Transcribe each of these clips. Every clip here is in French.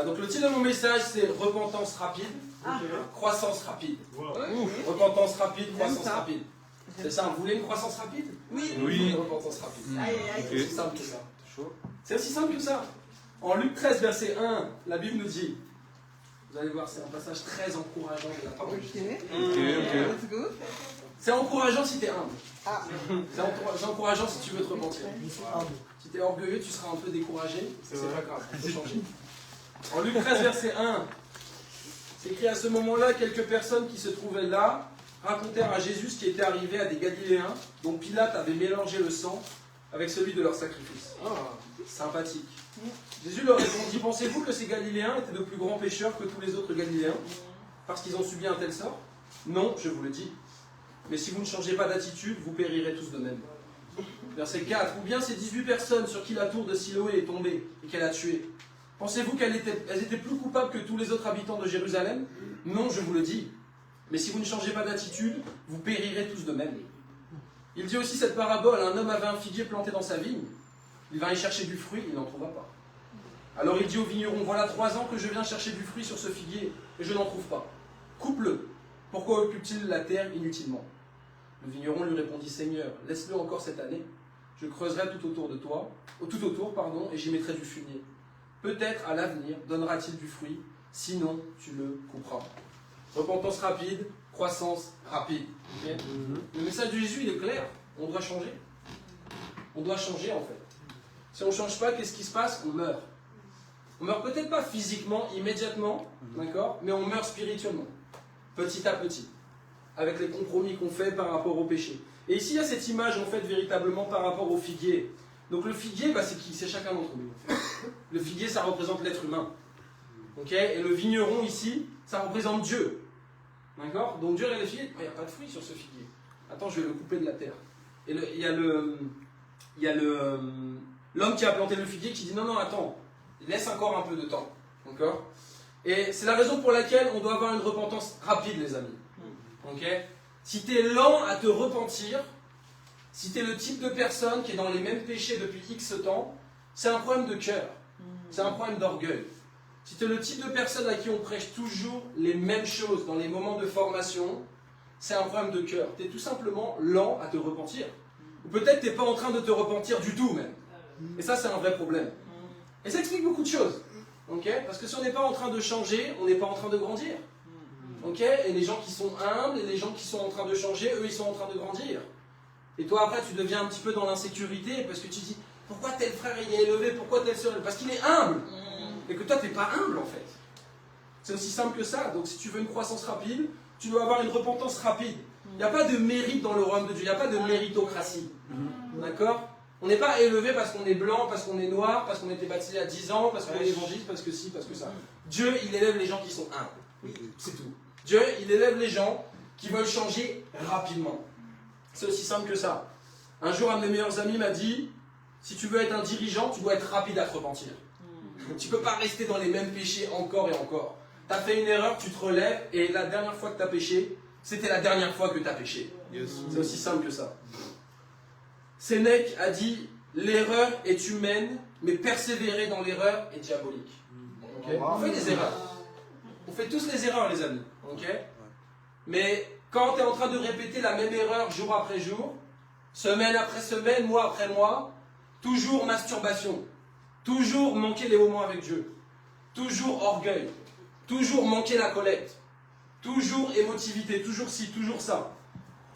Donc le titre de mon message, c'est repentance rapide, croissance rapide. Repentance rapide, croissance rapide. C'est ça, vous voulez une croissance rapide? Oui. Une repentance rapide. C'est aussi simple que ça. C'est aussi simple que ça. En Luc 13, verset 1, la Bible nous dit, vous allez voir, c'est un passage très encourageant de la parole de Jésus. C'est encourageant si tu es humble. C'est encourageant si tu veux te repentir. Si tu es orgueilleux, tu seras un peu découragé. C'est pas grave, il faut changer. En Luc 13, verset 1, c'est écrit: à ce moment-là, quelques personnes qui se trouvaient là racontèrent à Jésus ce qui était arrivé à des Galiléens dont Pilate avait mélangé le sang avec celui de leur sacrifice. Sympathique. Jésus leur répondit: pensez-vous que ces Galiléens étaient de plus grands pécheurs que tous les autres Galiléens parce qu'ils ont subi un tel sort? Non, je vous le dis. Mais si vous ne changez pas d'attitude, vous périrez tous de même. Verset 4. Ou bien ces 18 personnes sur qui la tour de Siloé est tombée et qu'elle a tué, pensez-vous qu'elles étaient plus coupables que tous les autres habitants de Jérusalem? Non, je vous le dis. Mais si vous ne changez pas d'attitude, vous périrez tous de même. Il dit aussi cette parabole: un homme avait un figuier planté dans sa vigne. Il vint y chercher du fruit, il n'en trouva pas. Alors il dit au vigneron: voilà 3 ans que je viens chercher du fruit sur ce figuier, et je n'en trouve pas. Coupe-le. Pourquoi occupe-t-il la terre inutilement? Le vigneron lui répondit: Seigneur, laisse-le encore cette année. Je creuserai tout autour, et j'y mettrai du fumier. Peut-être à l'avenir donnera-t-il du fruit, sinon tu le couperas. Repentance rapide, croissance rapide. Okay. Le message de Jésus, il est clair. On doit changer. On doit changer en fait. Si on ne change pas, qu'est-ce qui se passe? On meurt. On meurt peut-être pas physiquement, immédiatement, d'accord, mais on meurt spirituellement, petit à petit, avec les compromis qu'on fait par rapport au péché. Et ici, il y a cette image en fait véritablement par rapport au figuier. Donc le figuier, c'est qui? C'est chacun d'entre nous. Le figuier, ça représente l'être humain. Okay. Et le vigneron ici, ça représente Dieu. D'accord? Donc Dieu regarde le figuier, il n'y a pas de fruit sur ce figuier. Attends, je vais le couper de la terre. Et il y a l'homme qui a planté le figuier qui dit: non, attends, laisse encore un peu de temps. D'accord? Et c'est la raison pour laquelle on doit avoir une repentance rapide, les amis. Okay? Si tu es lent à te repentir, si tu es le type de personne qui est dans les mêmes péchés depuis X temps, c'est un problème de cœur. C'est un problème d'orgueil. Si tu es le type de personne à qui on prêche toujours les mêmes choses dans les moments de formation, c'est un problème de cœur. Tu es tout simplement lent à te repentir. Ou peut-être tu n'es pas en train de te repentir du tout même. Et ça, c'est un vrai problème. Et ça explique beaucoup de choses. Okay? Parce que si on n'est pas en train de changer, on n'est pas en train de grandir. Okay? Et les gens qui sont humbles, et les gens qui sont en train de changer, eux, ils sont en train de grandir. Et toi, après, tu deviens un petit peu dans l'insécurité parce que tu dis: pourquoi tel frère il est élevé, pourquoi telle sœur? Parce qu'il est humble. Et que toi, tu n'es pas humble en fait. C'est aussi simple que ça. Donc si tu veux une croissance rapide, tu dois avoir une repentance rapide. Il n'y a pas de mérite dans le royaume de Dieu, il n'y a pas de méritocratie. D'accord? On n'est pas élevé parce qu'on est blanc, parce qu'on est noir, parce qu'on était baptisé à 10 ans, parce qu'on est évangéliste, parce que ci, parce que ça. Dieu, il élève les gens qui sont humbles. C'est tout. Dieu, il élève les gens qui veulent changer rapidement. C'est aussi simple que ça. Un jour, un de mes meilleurs amis m'a dit: si tu veux être un dirigeant, tu dois être rapide à te repentir. Tu ne peux pas rester dans les mêmes péchés encore et encore. Tu as fait une erreur, tu te relèves, et la dernière fois que tu as péché, c'était la dernière fois que tu as péché. C'est aussi simple que ça. Sénèque a dit: l'erreur est humaine, mais persévérer dans l'erreur est diabolique. Okay? On fait des erreurs. On fait tous des erreurs, les amis. Okay? Mais quand tu es en train de répéter la même erreur jour après jour, semaine après semaine, mois après mois, toujours masturbation, toujours manquer les moments avec Dieu, toujours orgueil, toujours manquer la collecte, toujours émotivité, toujours ci, toujours ça.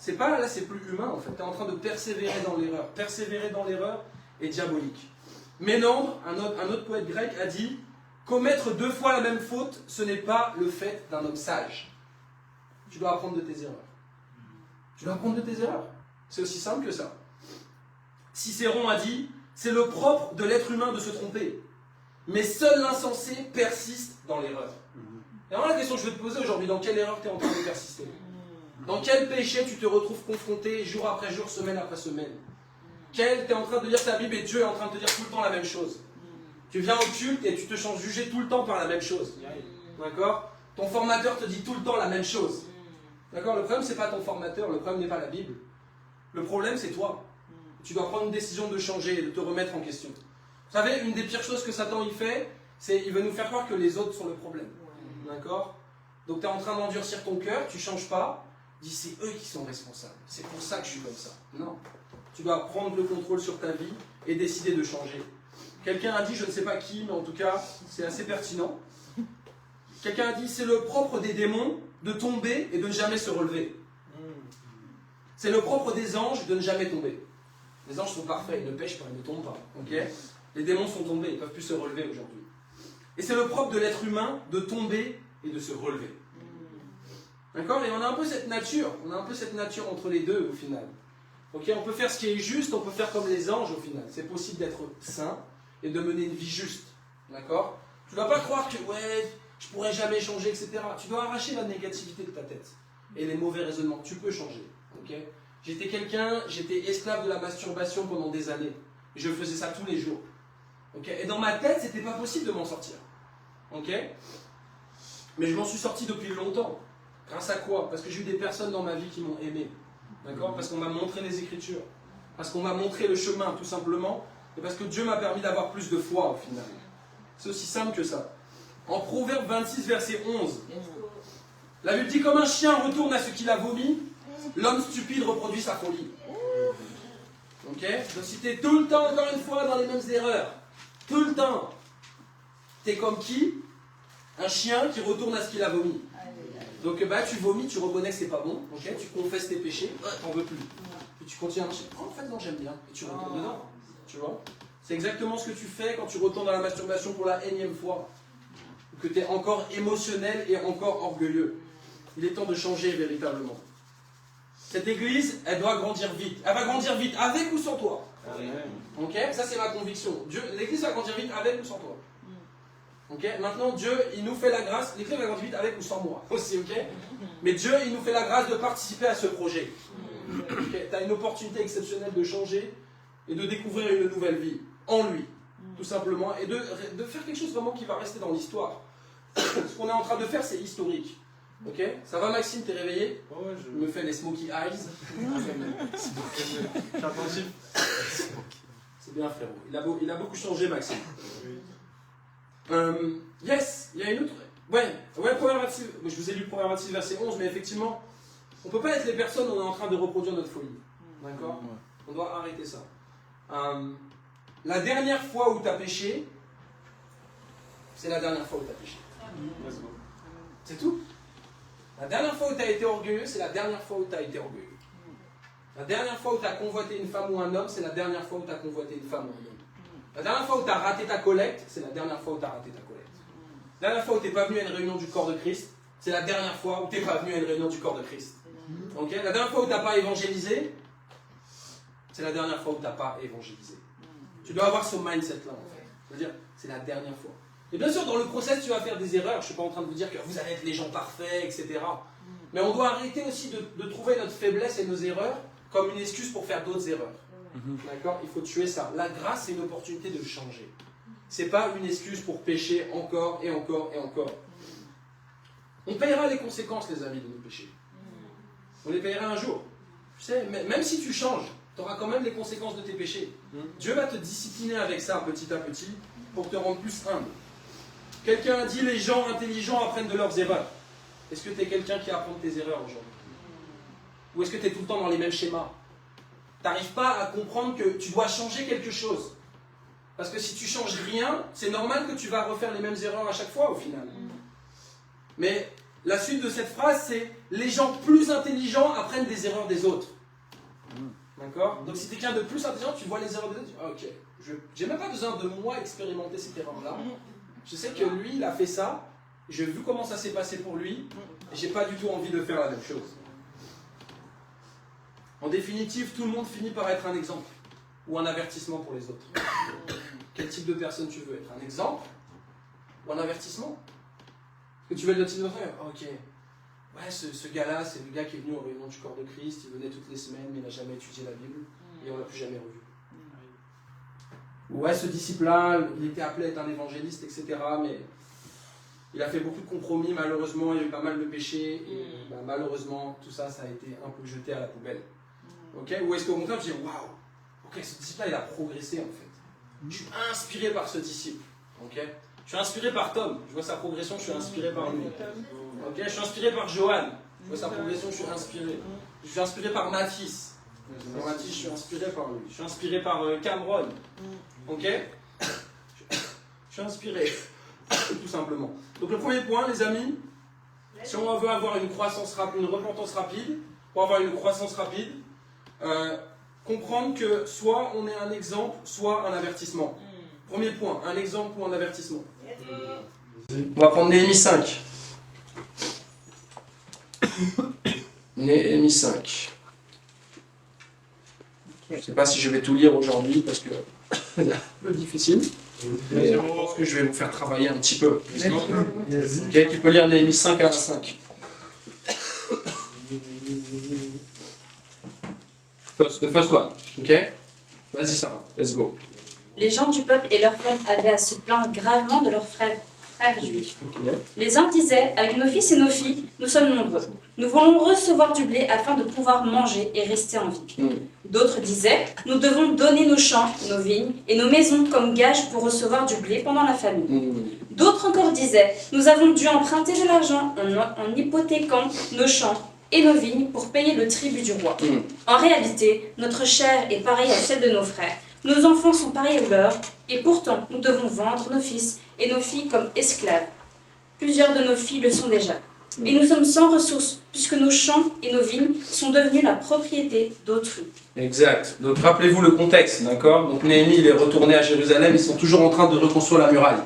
C'est pas là, c'est plus humain en fait. Tu es en train de persévérer dans l'erreur. Persévérer dans l'erreur est diabolique. Ménandre, un autre poète grec, a dit: commettre 2 fois la même faute, ce n'est pas le fait d'un homme sage. Tu dois apprendre de tes erreurs. Tu dois apprendre de tes erreurs. C'est aussi simple que ça. Cicéron a dit: c'est le propre de l'être humain de se tromper. Mais seul l'insensé persiste dans l'erreur. Et alors la question que je vais te poser aujourd'hui: dans quelle erreur tu es en train de persister? Dans quel péché tu te retrouves confronté jour après jour, semaine après semaine? Tu es en train de lire ta Bible et Dieu est en train de te dire tout le temps la même chose. Tu viens au culte et tu te sens juger tout le temps par la même chose. D'accord? Ton formateur te dit tout le temps la même chose. D'accord? Le problème, c'est pas ton formateur, le problème n'est pas la Bible. Le problème, c'est toi. Tu dois prendre une décision de changer et de te remettre en question. Vous savez, une des pires choses que Satan y fait, Il veut nous faire croire que les autres sont le problème. D'accord? Donc tu es en train d'endurcir ton cœur, tu ne changes pas, dis c'est eux qui sont responsables. C'est pour ça que je suis comme ça. Non. Tu dois prendre le contrôle sur ta vie et décider de changer. Quelqu'un a dit, je ne sais pas qui, mais en tout cas, c'est assez pertinent. Quelqu'un a dit, c'est le propre des démons de tomber et de ne jamais se relever. C'est le propre des anges de ne jamais tomber. Les anges sont parfaits, ils ne pêchent pas, ils ne tombent pas. Okay? Les démons sont tombés, ils ne peuvent plus se relever aujourd'hui. Et c'est le propre de l'être humain de tomber et de se relever. D'accord? Et on a un peu cette nature, entre les deux au final. Okay? On peut faire ce qui est juste, on peut faire comme les anges au final. C'est possible d'être saint et de mener une vie juste. D'accord? Tu ne dois pas croire que ouais, je ne pourrais jamais changer, etc. Tu dois arracher la négativité de ta tête et les mauvais raisonnements. Tu peux changer. Okay? J'étais esclave de la masturbation pendant des années. Je faisais ça tous les jours. Okay? Et dans ma tête, c'était pas possible de m'en sortir. Okay? Mais je m'en suis sorti depuis longtemps. Grâce à quoi? Parce que j'ai eu des personnes dans ma vie qui m'ont aimé. D'accord? Parce qu'on m'a montré les Écritures. Parce qu'on m'a montré le chemin, tout simplement. Et parce que Dieu m'a permis d'avoir plus de foi, au final. C'est aussi simple que ça. En Proverbe 26, verset 11, la Bible dit, comme un chien retourne à ce qu'il a vomi, l'homme stupide reproduit sa folie. Ok? Donc si tu es tout le temps, encore une fois, dans les mêmes erreurs, tout le temps, tu es comme qui? Un chien qui retourne à ce qu'il a vomi. Donc tu vomis, tu reconnais que c'est pas bon, okay? Tu confesses tes péchés, t'en veux plus. Puis tu continues à marcher, oh, en fait non, j'aime bien, et tu retournes dedans. Tu vois? C'est exactement ce que tu fais quand tu retournes dans la masturbation pour la énième fois. Que tu es encore émotionnel et encore orgueilleux. Il est temps de changer véritablement. Cette église, elle doit grandir vite. Elle va grandir vite, avec ou sans toi. Ok? Ça, c'est ma conviction. L'église va grandir vite, avec ou sans toi. Ok? Maintenant, Dieu, il nous fait la grâce. L'église va grandir vite, avec ou sans moi. Aussi, ok? Mais Dieu, il nous fait la grâce de participer à ce projet. Okay? Tu as une opportunité exceptionnelle de changer et de découvrir une nouvelle vie en lui. Tout simplement. Et de faire quelque chose vraiment qui va rester dans l'histoire. Ce qu'on est en train de faire, c'est historique. Ok? Ça va, Maxime, t'es réveillé? Ouais, je me fais les smokey eyes. C'est bien, frérot. Il a beaucoup changé, Maxime. Yes, il y a une autre. Ouais, Proverbe 26. Je vous ai lu Proverbe 26, verset 11, mais effectivement, on ne peut pas être les personnes où on est en train de reproduire notre folie. D'accord? On doit arrêter ça. La dernière fois où tu as péché, c'est la dernière fois où tu as péché. C'est tout. La dernière fois où tu as été orgueilleux, c'est la dernière fois où tu as été orgueilleux. La dernière fois où tu as convoité une femme ou un homme, c'est la dernière fois où tu as convoité une femme ou un homme. La dernière fois où tu as raté ta collecte, c'est la dernière fois où tu as raté ta collecte. La dernière fois où tu n'es pas venu à une réunion du corps de Christ, c'est la dernière fois où tu n'es pas venu à une réunion du corps de Christ. Okay? La dernière fois où tu n'as pas évangélisé, c'est la dernière fois où tu n'as pas évangélisé. Tu dois avoir ce mindset-là, en fait. C'est-à-dire, c'est la dernière fois. Et bien sûr, dans le process, tu vas faire des erreurs. Je ne suis pas en train de vous dire que vous allez être les gens parfaits, etc. Mais on doit arrêter aussi de trouver notre faiblesse et nos erreurs comme une excuse pour faire d'autres erreurs. D'accord? Il faut tuer ça. La grâce, c'est une opportunité de changer. Ce n'est pas une excuse pour pécher encore et encore et encore. On payera les conséquences, les amis, de nos péchés. On les payera un jour. Tu sais, même si tu changes, tu auras quand même les conséquences de tes péchés. Dieu va te discipliner avec ça petit à petit pour te rendre plus humble. Quelqu'un a dit, les gens intelligents apprennent de leurs erreurs. Est-ce que tu es quelqu'un qui apprend de tes erreurs aujourd'hui? Ou est-ce que tu es tout le temps dans les mêmes schémas? Tu n'arrives pas à comprendre que tu dois changer quelque chose. Parce que si tu ne changes rien, c'est normal que tu vas refaire les mêmes erreurs à chaque fois au final. Mais la suite de cette phrase, c'est les gens plus intelligents apprennent des erreurs des autres. D'accord? Donc si tu es quelqu'un de plus intelligent, tu vois les erreurs des autres, tu dis, ok, je n'ai même pas besoin de moi expérimenter cette erreur-là. Je sais que lui, il a fait ça, j'ai vu comment ça s'est passé pour lui, et je n'ai pas du tout envie de faire la même chose. En définitive, tout le monde finit par être un exemple, ou un avertissement pour les autres. Quel type de personne tu veux être? Un exemple ou un avertissement? Est-ce que tu veux être le type de personne? Ok, ouais, ce gars-là, c'est le gars qui est venu en réunion du corps de Christ, il venait toutes les semaines, mais il n'a jamais étudié la Bible, et on ne l'a plus jamais revu. Ouais, ce disciple-là, il était appelé à être un évangéliste, etc., mais il a fait beaucoup de compromis, malheureusement, il y a eu pas mal de péchés, et malheureusement, tout ça, ça a été un peu jeté à la poubelle. Okay? Ou est-ce qu'au contraire, tu dis, waouh, ok, ce disciple-là, il a progressé, en fait. Je suis inspiré par ce disciple. Okay? Je suis inspiré par Tom, je vois sa progression, je suis inspiré par lui. Ok, je suis inspiré par Johan, je vois sa progression, je suis inspiré. Je suis inspiré par Mathis. Mathis, je suis inspiré par lui. Je suis inspiré par Cameron. Ok. Je suis inspiré, tout simplement. Donc le premier point, les amis, si on veut avoir une croissance rapide, une repentance rapide, pour avoir une croissance rapide, comprendre que soit on est un exemple, soit un avertissement. Premier point, un exemple ou un avertissement. On va prendre Néhémie 5. Néhémie 5. Je ne sais pas si je vais tout lire aujourd'hui parce que c'est un peu difficile. Mais je pense que je vais vous faire travailler un petit peu. Okay, tu peux lire Néhémie 5 à 5. The first one. Ok. Vas-y Sarah, let's go. Les gens du peuple et leurs femmes avaient à se plaindre gravement de leurs frères juifs. Okay. Les uns disaient, avec nos fils et nos filles, nous sommes nombreux. Nous voulons recevoir du blé afin de pouvoir manger et rester en vie. D'autres disaient, nous devons donner nos champs, nos vignes et nos maisons comme gage pour recevoir du blé pendant la famine. D'autres encore disaient, nous avons dû emprunter de l'argent en hypothéquant nos champs et nos vignes pour payer le tribut du roi. En réalité, notre chair est pareille à celle de nos frères. Nos enfants sont pareils aux leurs, et pourtant nous devons vendre nos fils et nos filles comme esclaves. Plusieurs de nos filles le sont déjà. Et nous sommes sans ressources, puisque nos champs et nos vignes sont devenus la propriété d'autrui. Exact. Donc rappelez-vous le contexte, d'accord? Donc Néhémie, il est retourné à Jérusalem, ils sont toujours en train de reconstruire la muraille.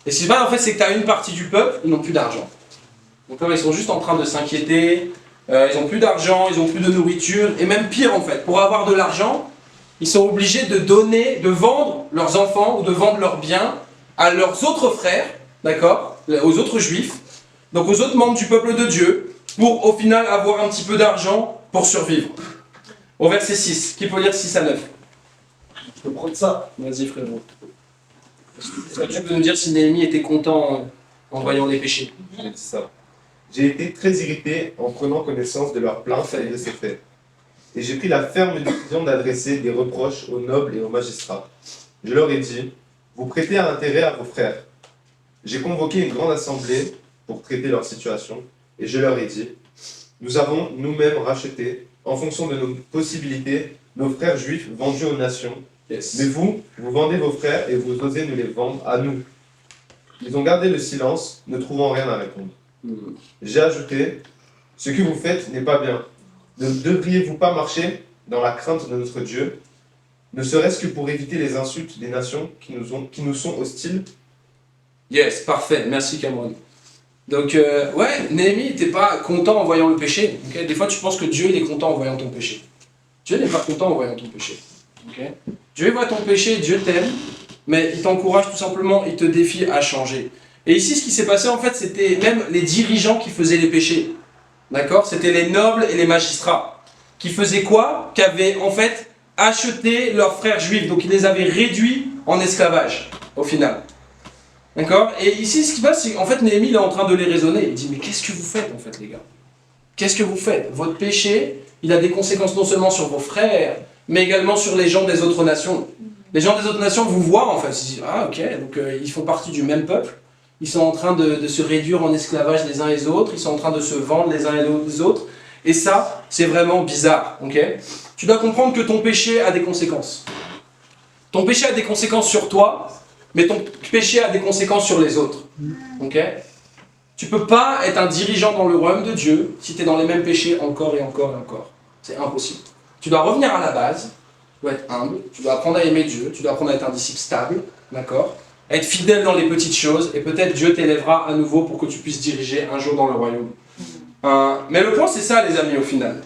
Et ce qui se passe en fait, c'est que tu as une partie du peuple, ils n'ont plus d'argent. Donc là, ils sont juste en train de s'inquiéter, ils n'ont plus d'argent, ils n'ont plus de nourriture, et même pire en fait, pour avoir de l'argent, ils sont obligés de donner, de vendre leurs enfants ou de vendre leurs biens à leurs autres frères, d'accord, aux autres juifs, donc aux autres membres du peuple de Dieu, pour au final avoir un petit peu d'argent pour survivre. Au verset 6, qui peut lire 6 à 9? Je peux prendre ça. Vas-y frérot. Est-ce que tu peux nous dire si Néhémie était content en voyant les péchés? C'est ça. J'ai été très irrité en prenant connaissance de leurs plaintes et de ces faits. Et j'ai pris la ferme décision d'adresser des reproches aux nobles et aux magistrats. Je leur ai dit, vous prêtez un intérêt à vos frères. J'ai convoqué une grande assemblée pour traiter leur situation, et je leur ai dit, nous avons nous-mêmes racheté, en fonction de nos possibilités, nos frères juifs vendus aux nations. Yes. Mais vous, vous vendez vos frères et vous osez nous les vendre à nous. Ils ont gardé le silence, ne trouvant rien à répondre. J'ai ajouté, ce que vous faites n'est pas bien. Ne devriez-vous pas marcher dans la crainte de notre Dieu, ne serait-ce que pour éviter les insultes des nations qui nous sont hostiles? Yes, parfait, merci Cameron. Donc, ouais, Néhémie n'était pas content en voyant le péché. Okay? Des fois, tu penses que Dieu il est content en voyant ton péché. Dieu n'est pas content en voyant ton péché. Okay? Dieu voit ton péché, Dieu t'aime, mais il t'encourage tout simplement, il te défie à changer. Et ici, ce qui s'est passé, en fait, c'était même les dirigeants qui faisaient les péchés. D'accord? C'était les nobles et les magistrats. Qui faisaient quoi? Qui avaient, en fait, acheté leurs frères juifs. Donc, ils les avaient réduits en esclavage, au final. D'accord? Et ici, ce qui se passe, c'est qu'en fait, Néhémie, il est en train de les raisonner. Il dit, mais qu'est-ce que vous faites, en fait, les gars? Qu'est-ce que vous faites? Votre péché, il a des conséquences non seulement sur vos frères, mais également sur les gens des autres nations. Les gens des autres nations vous voient, en fait. Ils disent, ah, ok, donc ils font partie du même peuple. Ils sont en train de se réduire en esclavage les uns les autres. Ils sont en train de se vendre les uns les autres. Et ça, c'est vraiment bizarre, ok? Tu dois comprendre que ton péché a des conséquences. Ton péché a des conséquences sur toi, mais ton péché a des conséquences sur les autres. Ok? Tu ne peux pas être un dirigeant dans le royaume de Dieu si tu es dans les mêmes péchés encore et encore et encore. C'est impossible. Tu dois revenir à la base, tu dois être humble, tu dois apprendre à aimer Dieu, tu dois apprendre à être un disciple stable, d'accord? À être fidèle dans les petites choses, et peut-être Dieu t'élèvera à nouveau pour que tu puisses diriger un jour dans le royaume. Mais le point, c'est ça, les amis, au final.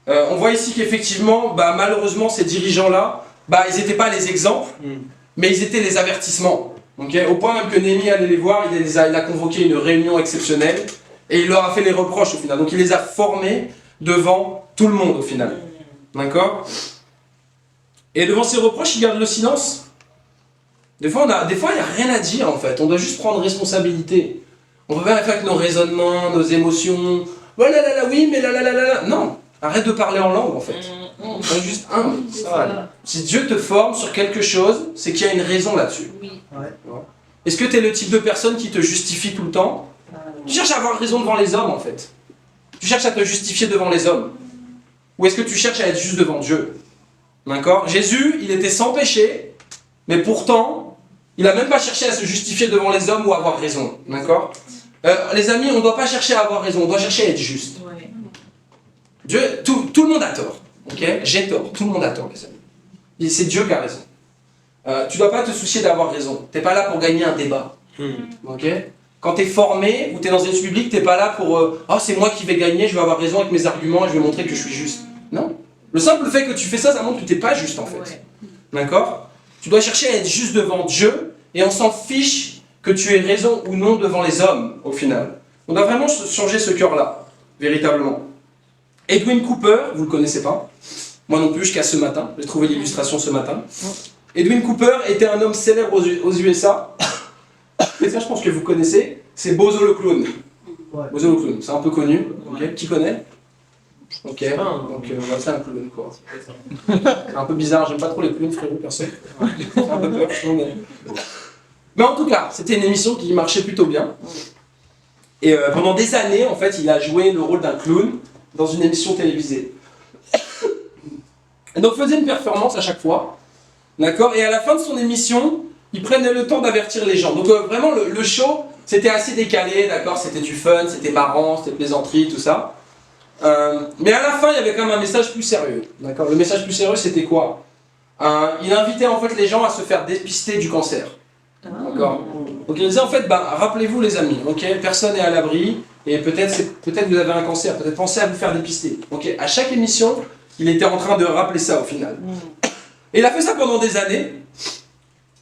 On voit ici qu'effectivement, malheureusement, ces dirigeants-là, ils n'étaient pas les exemples, mais ils étaient les avertissements. Okay? Au point même que Néhémie allait les voir, il a convoqué une réunion exceptionnelle, et il leur a fait les reproches au final. Donc il les a formés devant tout le monde au final. D'accord? Et devant ces reproches, il garde le silence. Des fois, il n'y a rien à dire en fait. On doit juste prendre responsabilité. On ne peut pas faire avec nos raisonnements, nos émotions. Oh là là là, oui, mais là là là là là. Non, arrête de parler en langue en fait. Sois juste humble. Si Dieu te forme sur quelque chose, c'est qu'il y a une raison là-dessus. Oui. Ouais. Est-ce que tu es le type de personne qui te justifie tout le temps? Tu cherches à avoir raison devant les hommes, en fait. Tu cherches à te justifier devant les hommes. Ou est-ce que tu cherches à être juste devant Dieu? D'accord? Jésus, il était sans péché, mais pourtant, il n'a même pas cherché à se justifier devant les hommes ou à avoir raison. D'accord? Les amis, on ne doit pas chercher à avoir raison, on doit chercher à être juste. Dieu, tout le monde a tort. Okay? J'ai tort, tout le monde a tort, les amis. C'est Dieu qui a raison. Tu ne dois pas te soucier d'avoir raison. Tu n'es pas là pour gagner un débat. Okay? Quand tu es formé ou tu es dans une étude publique, tu n'es pas là pour oh, c'est moi qui vais gagner, je vais avoir raison avec mes arguments et je vais montrer que je suis juste. Non. Le simple fait que tu fais ça, ça montre que tu n'es pas juste en fait. D'accord? Tu dois chercher à être juste devant Dieu et on s'en fiche que tu aies raison ou non devant les hommes au final. On doit vraiment changer ce cœur-là, véritablement. Edwin Cooper, vous ne le connaissez pas, moi non plus jusqu'à ce matin, j'ai trouvé l'illustration ce matin. Edwin Cooper était un homme célèbre aux USA. Et ça, je pense que vous connaissez, c'est Bozo le clown. Bozo le clown, c'est un peu connu. Okay. Qui connaît? Ok, donc c'est un clown quoi. C'est un peu bizarre, j'aime pas trop les clowns, frérot, perso. J'ai un peu peur, mais en tout cas, c'était une émission qui marchait plutôt bien. Et pendant des années, en fait, il a joué le rôle d'un clown dans une émission télévisée. Et donc, il faisait une performance à chaque fois. D'accord? Et à la fin de son émission, il prenait le temps d'avertir les gens. Donc vraiment, le show, c'était assez décalé, d'accord? C'était du fun, c'était marrant, c'était plaisanterie, tout ça. Mais à la fin, il y avait quand même un message plus sérieux. D'accord? Le message plus sérieux, c'était quoi? Il invitait en fait les gens à se faire dépister du cancer. D'accord? Donc il disait en fait, rappelez-vous les amis, ok? Personne n'est à l'abri, et peut-être vous avez un cancer, peut-être pensez à vous faire dépister. Ok? À chaque émission, il était en train de rappeler ça au final. Et il a fait ça pendant des années,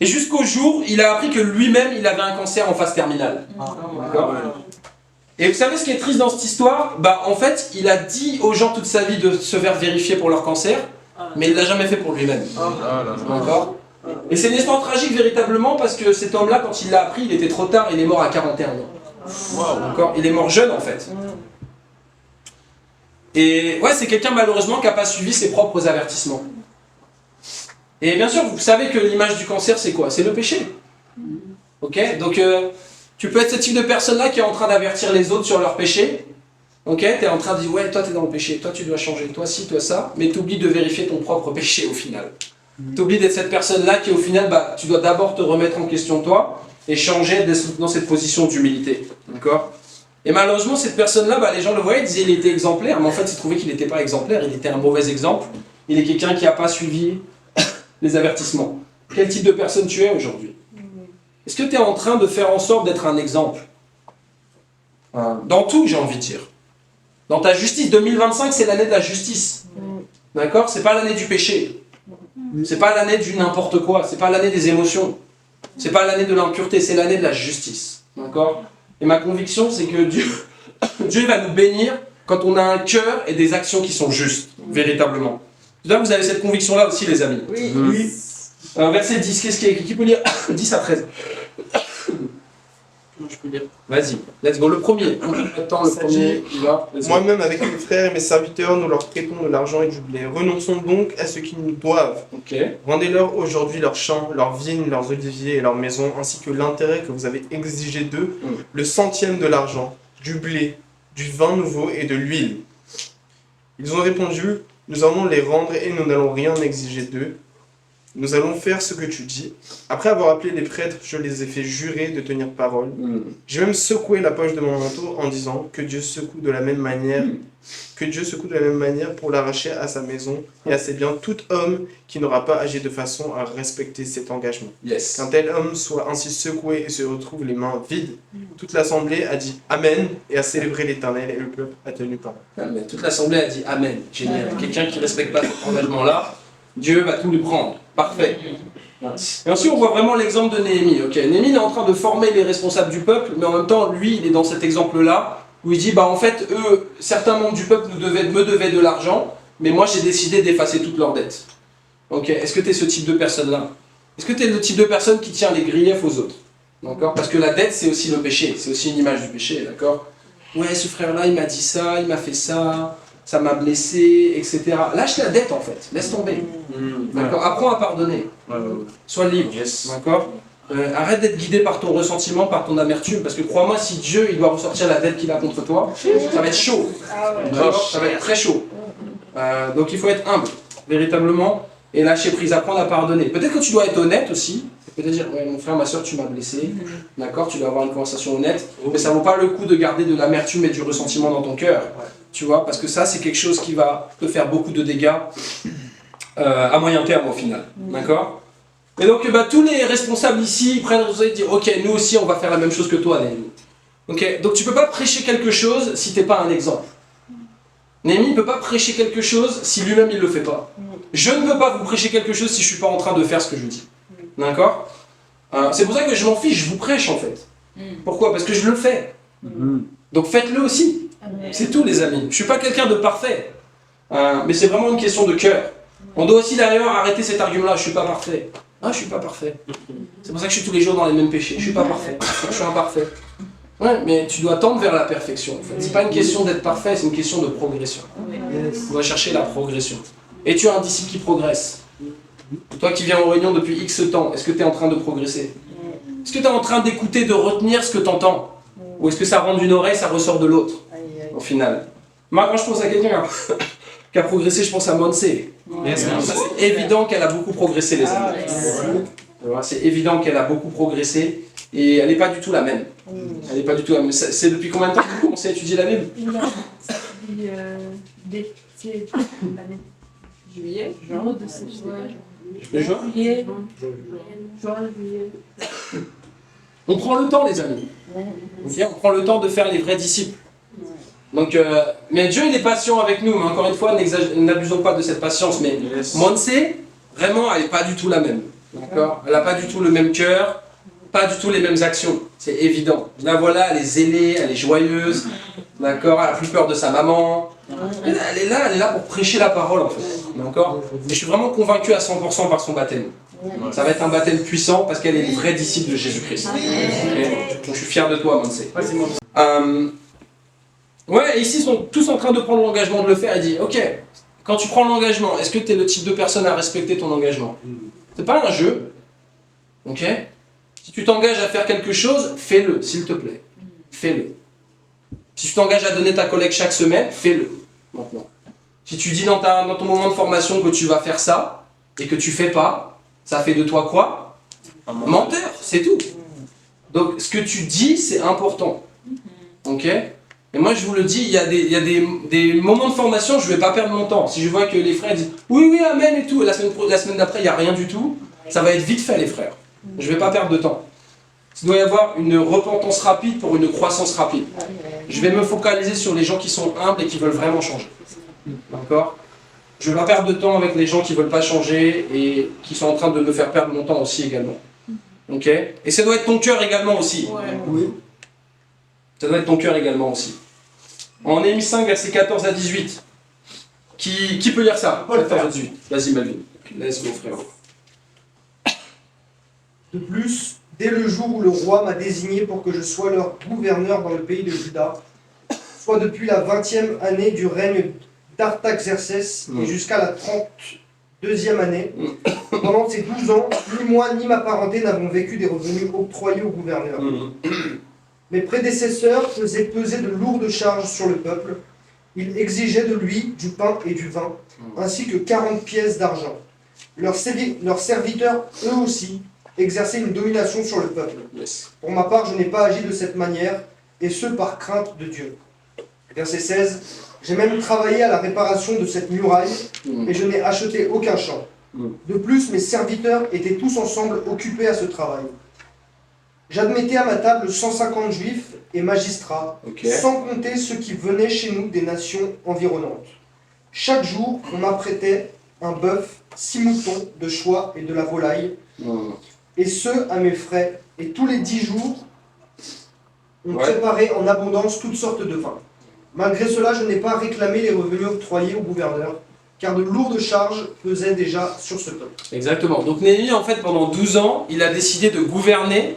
et jusqu'au jour, il a appris que lui-même, il avait un cancer en phase terminale. D'accord? Et vous savez ce qui est triste dans cette histoire? En fait, il a dit aux gens toute sa vie de se faire vérifier pour leur cancer, mais il ne l'a jamais fait pour lui-même. D'accord? Et c'est une histoire tragique véritablement parce que cet homme-là, quand il l'a appris, il était trop tard, il est mort à 41 ans. D'accord? Il est mort jeune en fait. Et ouais, c'est quelqu'un malheureusement qui n'a pas suivi ses propres avertissements. Et bien sûr, vous savez que l'image du cancer, c'est quoi? C'est le péché. Ok? Donc, tu peux être ce type de personne-là qui est en train d'avertir les autres sur leur péché. Ok? Tu es en train de dire, ouais, toi, tu es dans le péché, toi, tu dois changer, toi, ci, toi, ça. Mais tu oublies de vérifier ton propre péché au final. Tu oublies d'être cette personne-là qui, au final, tu dois d'abord te remettre en question toi et changer dans cette position d'humilité. D'accord? Et malheureusement, cette personne-là, les gens le voyaient, ils disaient qu'il était exemplaire, mais en fait, ils trouvaient qu'il n'était pas exemplaire, il était un mauvais exemple. Il est quelqu'un qui n'a pas suivi les avertissements. Quel type de personne tu es aujourd'hui? Est-ce que tu es en train de faire en sorte d'être un exemple? Dans tout, j'ai envie de dire. Dans ta justice, 2025, c'est l'année de la justice. D'accord? C'est pas l'année du péché. C'est pas l'année du n'importe quoi. C'est pas l'année des émotions. C'est pas l'année de l'impureté. C'est l'année de la justice. D'accord? Et ma conviction, c'est que Dieu va nous bénir quand on a un cœur et des actions qui sont justes, véritablement. Là, vous avez cette conviction-là aussi, les amis. Oui. Verset 10, qu'est-ce qui peut lire 10 à 13. Je peux lire. Vas-y, let's go. Le premier. Attends, le premier, il va. Moi-même, avec mes frères et mes serviteurs, nous leur prêtons de l'argent et du blé. Renonçons donc à ce qu'ils nous doivent. Rendez-leur aujourd'hui leurs champs, leurs vignes, leurs oliviers et leurs maisons, ainsi que l'intérêt que vous avez exigé d'eux, le centième de l'argent, du blé, du vin nouveau et de l'huile. Ils ont répondu, nous allons les rendre et nous n'allons rien exiger d'eux. Nous allons faire ce que tu dis. Après avoir appelé les prêtres, je les ai fait jurer de tenir parole. J'ai même secoué la poche de mon manteau en disant que Dieu secoue de la même manière, pour l'arracher à sa maison et à ses biens tout homme qui n'aura pas agi de façon à respecter cet engagement. Qu'un tel homme soit ainsi secoué et se retrouve les mains vides. Toute l'assemblée a dit Amen et a célébré l'Éternel et le peuple a tenu parole. Amen. Toute l'assemblée a dit Amen. Génial. Quelqu'un qui ne respecte pas cet engagement-là, Dieu va tout lui prendre. Parfait. Et ensuite, on voit vraiment l'exemple de Néhémie. Néhémie est en train de former les responsables du peuple, mais en même temps, lui, il est dans cet exemple-là, où il dit, en fait, eux, certains membres du peuple me devaient de l'argent, mais moi, j'ai décidé d'effacer toutes leurs dettes. Est-ce que tu es ce type de personne-là? Est-ce que tu es le type de personne qui tient les griefs aux autres? D'accord? Parce que la dette, c'est aussi le péché, c'est aussi une image du péché, d'accord? Ouais, ce frère-là, il m'a dit ça, il m'a fait ça... ça m'a blessé, etc. Lâche la dette en fait, laisse tomber. D'accord? Apprends à pardonner. Sois libre. D'accord? Arrête d'être guidé par ton ressentiment, par ton amertume, parce que crois-moi, si Dieu il doit ressortir la dette qu'il a contre toi, ça va être chaud. D'accord, ça va être très chaud. Donc il faut être humble, véritablement, et lâcher prise, apprendre à pardonner. Peut-être que tu dois être honnête aussi. Peut-être dire, ouais, mon frère, ma soeur, tu m'as blessé. D'accord, tu dois avoir une conversation honnête, mais ça vaut pas le coup de garder de l'amertume et du ressentiment dans ton cœur. Tu vois, parce que ça, c'est quelque chose qui va te faire beaucoup de dégâts à moyen terme au final. D'accord? Et donc, tous les responsables ici prennent la responsabilité de dire, ok, nous aussi, on va faire la même chose que toi, Néhémie. Ok, donc tu peux pas prêcher quelque chose si t'es pas un exemple. Néhémie ne peut pas prêcher quelque chose si lui-même il le fait pas. Je ne peux pas vous prêcher quelque chose si je suis pas en train de faire ce que je dis. D'accord? C'est pour ça que je m'en fiche, je vous prêche en fait. Pourquoi? Parce que je le fais. Donc faites-le aussi. C'est tout les amis. Je suis pas quelqu'un de parfait. Mais c'est vraiment une question de cœur. On doit aussi d'ailleurs arrêter cet argument-là, je suis pas parfait. Ah, je suis pas parfait. C'est pour ça que je suis tous les jours dans les mêmes péchés. Je suis pas parfait. Je suis imparfait. Ouais, mais tu dois tendre vers la perfection. En fait. C'est pas une question d'être parfait, c'est une question de progression. Tu dois chercher la progression. Et tu as un disciple qui progresse. Toi qui viens aux réunions depuis X temps, est-ce que tu es en train de progresser? Est-ce que tu es en train d'écouter, de retenir ce que tu entends? Ou est-ce que ça rentre d'une oreille, ça ressort de l'autre? Au final. Moi, quand je pense à quelqu'un qui a progressé, je pense à Monse. C'est évident qu'elle a beaucoup progressé, les amis. C'est évident qu'elle a beaucoup progressé. Et elle n'est pas du tout la même. Elle n'est pas du tout la même. C'est depuis combien de temps que vous commencez à étudier la Bible? Juillet, Juillet. On prend le temps, les amis. Okay, on prend le temps de faire les vrais disciples. Donc, mais Dieu il est patient avec nous. Mais encore une fois, n'abusons pas de cette patience. Mais Monse, vraiment, elle n'est pas du tout la même. D'accord? Elle n'a pas du tout le même cœur. Pas du tout les mêmes actions, c'est évident. Là voilà, elle est zélée, elle est joyeuse, d'accord, elle a plus peur de sa maman. Elle est là pour prêcher la parole en fait, d'accord. Et je suis vraiment convaincu à 100% par son baptême. Ça va être un baptême puissant parce qu'elle est une vraie disciple de Jésus-Christ. Donc je suis fier de toi, Monse. Ouais, et ici ils sont tous en train de prendre l'engagement de le faire. Elle dit, ok, quand tu prends l'engagement, est-ce que tu es le type de personne à respecter ton engagement? C'est pas un jeu, ok. Si tu t'engages à faire quelque chose, fais-le, s'il te plaît. Fais-le. Si tu t'engages à donner ta collègue chaque semaine, fais-le, maintenant. Si tu dis dans ton moment de formation que tu vas faire ça, et que tu fais pas, ça fait de toi quoi? Un menteur, c'est tout. Donc, ce que tu dis, c'est important. Ok? Et moi, je vous le dis, il y a des moments de formation, je ne vais pas perdre mon temps. Si je vois que les frères disent « Oui, oui, amen » et tout, et la semaine d'après, il n'y a rien du tout, ça va être vite fait, les frères. Je ne vais pas perdre de temps. Il doit y avoir une repentance rapide pour une croissance rapide. Je vais me focaliser sur les gens qui sont humbles et qui veulent vraiment changer. D'accord? Je ne vais pas perdre de temps avec les gens qui ne veulent pas changer et qui sont en train de me faire perdre mon temps aussi également. Ok? Et ça doit être ton cœur également aussi. Oui. Ça doit être ton cœur également aussi. En Néhémie 5, versets 14 à 18. Qui peut lire ça? 14 à 18. Vas-y, Melvin. Laisse mon frère. De plus, dès le jour où le roi m'a désigné pour que je sois leur gouverneur dans le pays de Juda, soit depuis la 20e année du règne d'Artaxerxès et jusqu'à la 32e année, pendant ces 12 ans, ni moi ni ma parenté n'avons vécu des revenus octroyés au gouverneur. Mes prédécesseurs faisaient peser de lourdes charges sur le peuple. Ils exigeaient de lui du pain et du vin, ainsi que 40 pièces d'argent. Leurs serviteurs, eux aussi, exercer une domination sur le peuple. Pour ma part, je n'ai pas agi de cette manière, et ce par crainte de Dieu. Verset 16. J'ai même travaillé à la réparation de cette muraille, et je n'ai acheté aucun champ. De plus, mes serviteurs étaient tous ensemble occupés à ce travail. J'admettais à ma table 150 juifs et magistrats, sans compter ceux qui venaient chez nous des nations environnantes. Chaque jour, on m'apprêtait un bœuf, 6 moutons de choix et de la volaille, et ce, à mes frais. Et tous les 10 jours, on préparait en abondance toutes sortes de vins. Malgré cela, je n'ai pas réclamé les revenus octroyés au gouverneur, car de lourdes charges pesaient déjà sur ce peuple. Exactement. Donc Néhémie, en fait, pendant 12 ans, il a décidé de gouverner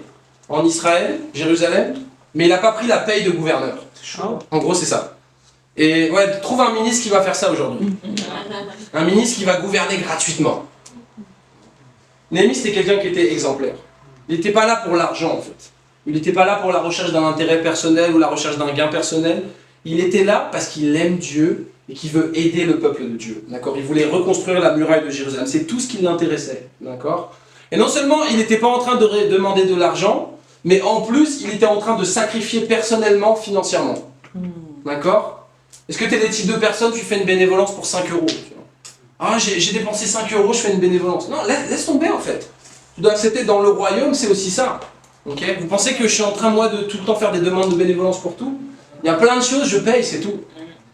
en Israël, Jérusalem, mais il n'a pas pris la paye de gouverneur. En gros, c'est ça. Et ouais, trouve un ministre qui va faire ça aujourd'hui. Un ministre qui va gouverner gratuitement. Néhémie, c'était quelqu'un qui était exemplaire. Il n'était pas là pour l'argent en fait. Il n'était pas là pour la recherche d'un intérêt personnel ou la recherche d'un gain personnel. Il était là parce qu'il aime Dieu et qu'il veut aider le peuple de Dieu. D'accord? Il voulait reconstruire la muraille de Jérusalem. C'est tout ce qui l'intéressait. D'accord? Et non seulement il n'était pas en train de demander de l'argent, mais en plus il était en train de sacrifier personnellement, financièrement. D'accord? Est-ce que tu es des types de personnes, tu fais une bénévolence pour 5 euros? Ah, j'ai dépensé 5 euros, je fais une bénévolence. Non, laisse tomber en fait. Tu dois accepter, dans le royaume, c'est aussi ça. Okay? Vous pensez que je suis en train, moi, de tout le temps faire des demandes de bénévolence pour tout? Il y a plein de choses, je paye, c'est tout.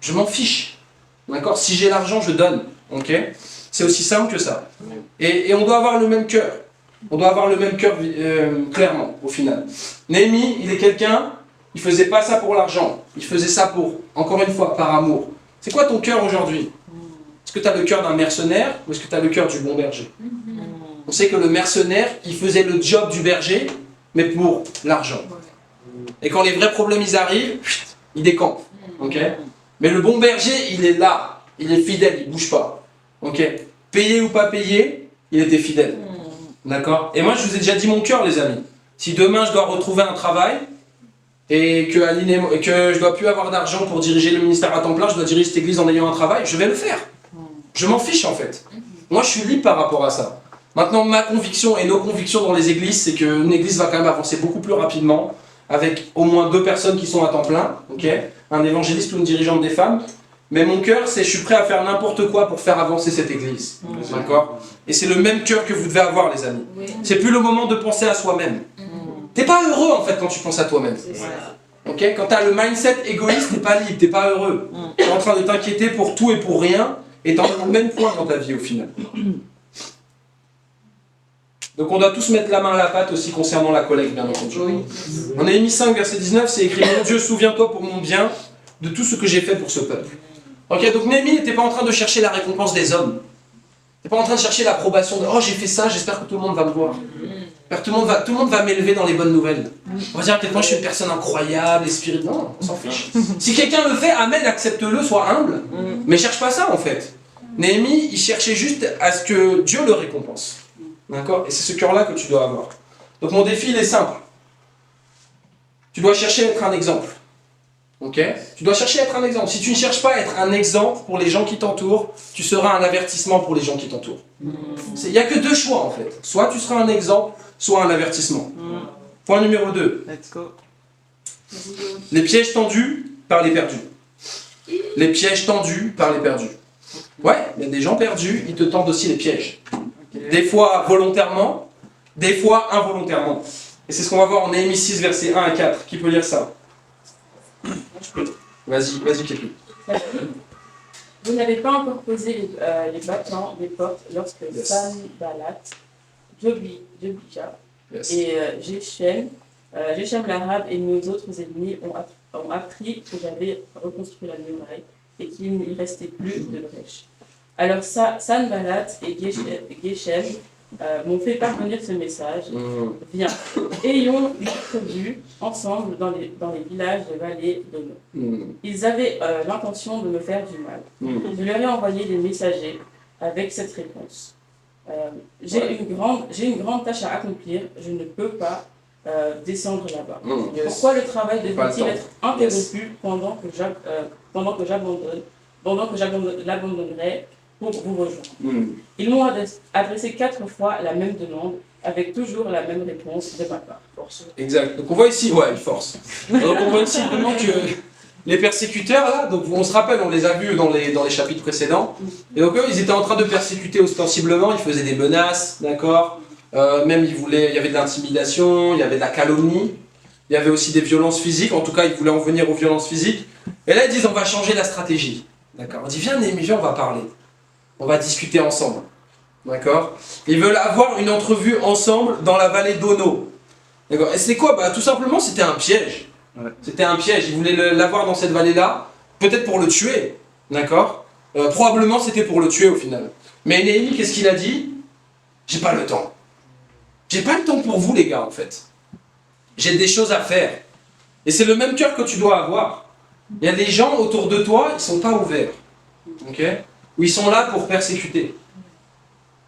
Je m'en fiche. D'accord? Si j'ai l'argent, je donne. Okay? C'est aussi simple que ça. Et on doit avoir le même cœur. On doit avoir le même cœur, clairement, au final. Néhémie, il est quelqu'un, il faisait pas ça pour l'argent. Il faisait ça pour, encore une fois, par amour. C'est quoi ton cœur aujourd'hui? Est-ce que tu as le cœur d'un mercenaire ou est-ce que tu as le cœur du bon berger? On sait que le mercenaire, il faisait le job du berger, mais pour l'argent. Et quand les vrais problèmes ils arrivent, il décampe. Okay? Mais le bon berger, il est là, il est fidèle, il ne bouge pas. Okay? Payé ou pas payé, il était fidèle. D'accord? Et moi, je vous ai déjà dit mon cœur, les amis. Si demain, je dois retrouver un travail, et que je ne dois plus avoir d'argent pour diriger le ministère à temps plein, je dois diriger cette église en ayant un travail, je vais le faire. Je m'en fiche, en fait. Moi, je suis libre par rapport à ça. Maintenant, ma conviction et nos convictions dans les églises, c'est qu'une église va quand même avancer beaucoup plus rapidement, avec au moins 2 personnes qui sont à temps plein, okay? Un évangéliste ou une dirigeante des femmes. Mais mon cœur, c'est je suis prêt à faire n'importe quoi pour faire avancer cette église. D'accord? Et c'est le même cœur que vous devez avoir, les amis. C'est plus le moment de penser à soi-même. T'es pas heureux, en fait, quand tu penses à toi-même. Okay? Quand tu as le mindset égoïste, t'es pas libre, t'es pas heureux. Tu es en train de t'inquiéter pour tout et pour rien, et t'en as le même point dans ta vie, au final. Donc on doit tous mettre la main à la pâte aussi concernant la collecte, bien entendu. En Néhémie 5, verset 19, c'est écrit « Mon Dieu, souviens-toi pour mon bien de tout ce que j'ai fait pour ce peuple. » Ok, donc Néhémie n'était pas en train de chercher la récompense des hommes. Il n'était pas en train de chercher l'approbation de « Oh, j'ai fait ça, j'espère que tout le monde va me voir. » Tout le monde va m'élever dans les bonnes nouvelles. On va dire à quel point je suis une personne incroyable et spirituelle. Non, on s'en fiche. Si quelqu'un le fait, amen, accepte-le, sois humble. Mais cherche pas ça en fait. Néhémie, il cherchait juste à ce que Dieu le récompense. D'accord? Et c'est ce cœur-là que tu dois avoir. Donc mon défi, il est simple. Tu dois chercher à être un exemple. Ok? Tu dois chercher à être un exemple. Si tu ne cherches pas à être un exemple pour les gens qui t'entourent, tu seras un avertissement pour les gens qui t'entourent. Il n'y a que 2 choix en fait. Soit tu seras un exemple, soit un avertissement. Point numéro 2. Let's go. Les pièges tendus par les perdus. Les pièges tendus par les perdus. Ouais, il y a des gens perdus, ils te tendent aussi les pièges. Des fois volontairement, des fois involontairement. Et c'est ce qu'on va voir en Néhémie 6, versets 1 à 4. Qui peut lire ça? Vas-y, Képi. Vous n'avez pas encore posé les battants des portes lorsque Sanballat, Tobija et Geshem l'arabe et nos autres ennemis ont appris que j'avais reconstruit la muraille et qu'il n'y restait plus de brèche. Alors Sanballat et Geshem m'ont fait parvenir ce message. Viens, ayons une tribu ensemble dans les villages de vallée de Nord. Ils avaient l'intention de me faire du mal. Je leur ai envoyé des messagers avec cette réponse. J'ai une grande tâche à accomplir, je ne peux pas descendre là-bas. Pourquoi le travail devait-il être interrompu pendant que j'abandonnerai pour vous rejoindre? Ils m'ont adressé 4 fois la même demande, avec toujours la même réponse de ma part. Exact. Donc on voit ici, ouais, une force. Donc on voit ici vraiment que les persécuteurs, là, donc on se rappelle, on les a vus dans les chapitres précédents, et donc eux, ils étaient en train de persécuter ostensiblement, ils faisaient des menaces, d'accord, même il y avait de l'intimidation, il y avait de la calomnie, il y avait aussi des violences physiques, en tout cas ils voulaient en venir aux violences physiques, et là ils disent on va changer la stratégie, d'accord, on dit viens Néhémie, viens, on va parler, on va discuter ensemble, d'accord, ils veulent avoir une entrevue ensemble dans la vallée d'Ono, d'accord, et c'est quoi? Bah tout simplement c'était un piège. Ouais. C'était un piège, ils voulaient l'avoir dans cette vallée-là, peut-être pour le tuer, d'accord, probablement c'était pour le tuer au final. Mais Néhémie, qu'est-ce qu'il a dit? J'ai pas le temps. J'ai pas le temps pour vous les gars en fait. J'ai des choses à faire. Et c'est le même cœur que tu dois avoir. Il y a des gens autour de toi, ils sont pas ouverts, ok, ou ils sont là pour persécuter.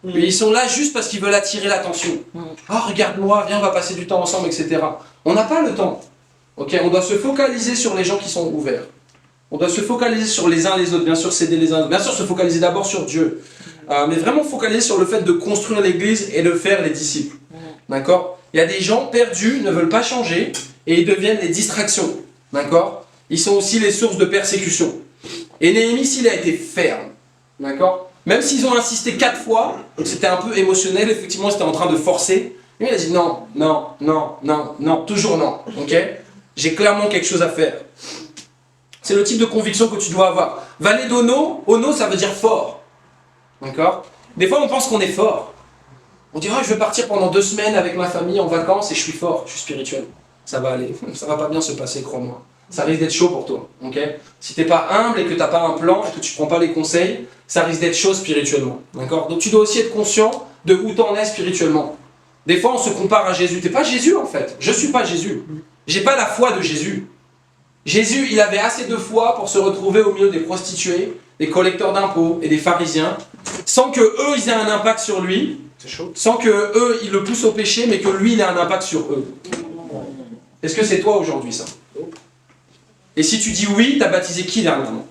Mais ils sont là juste parce qu'ils veulent attirer l'attention. Oh, regarde-moi, viens, on va passer du temps ensemble, etc. On n'a pas le temps. Ok, on doit se focaliser sur les gens qui sont ouverts. On doit se focaliser sur les uns les autres, bien sûr, s'aider les uns. Bien sûr, se focaliser d'abord sur Dieu. Mais vraiment focaliser sur le fait de construire l'église et de faire les disciples. D'accord? Il y a des gens perdus, ne veulent pas changer, et ils deviennent les distractions. D'accord? Ils sont aussi les sources de persécution. Et Néhémie, il a été ferme. D'accord? Même s'ils ont insisté 4 fois, c'était un peu émotionnel, effectivement, c'était en train de forcer. Lui, il a dit non, non, non, non, non, toujours non. Ok? J'ai clairement quelque chose à faire. C'est le type de conviction que tu dois avoir. Valet d'Ono, Ono, ça veut dire fort. D'accord? Des fois, on pense qu'on est fort. On dit, oh, je vais partir pendant 2 semaines avec ma famille en vacances et je suis fort, je suis spirituel. Ça va aller. Ça va pas bien se passer, crois-moi. Ça risque d'être chaud pour toi. Ok? Si t'es pas humble et que t'as pas un plan et que tu prends pas les conseils, ça risque d'être chaud spirituellement. D'accord? Donc tu dois aussi être conscient de où t'en es spirituellement. Des fois, on se compare à Jésus. T'es pas Jésus en fait. Je suis pas Jésus. J'ai pas la foi de Jésus. Jésus, il avait assez de foi pour se retrouver au milieu des prostituées, des collecteurs d'impôts et des pharisiens, sans que eux, ils aient un impact sur lui, sans que eux, ils le poussent au péché, mais que lui, il ait un impact sur eux. Est-ce que c'est toi aujourd'hui, ça? Et si tu dis oui, t'as baptisé qui dernièrement?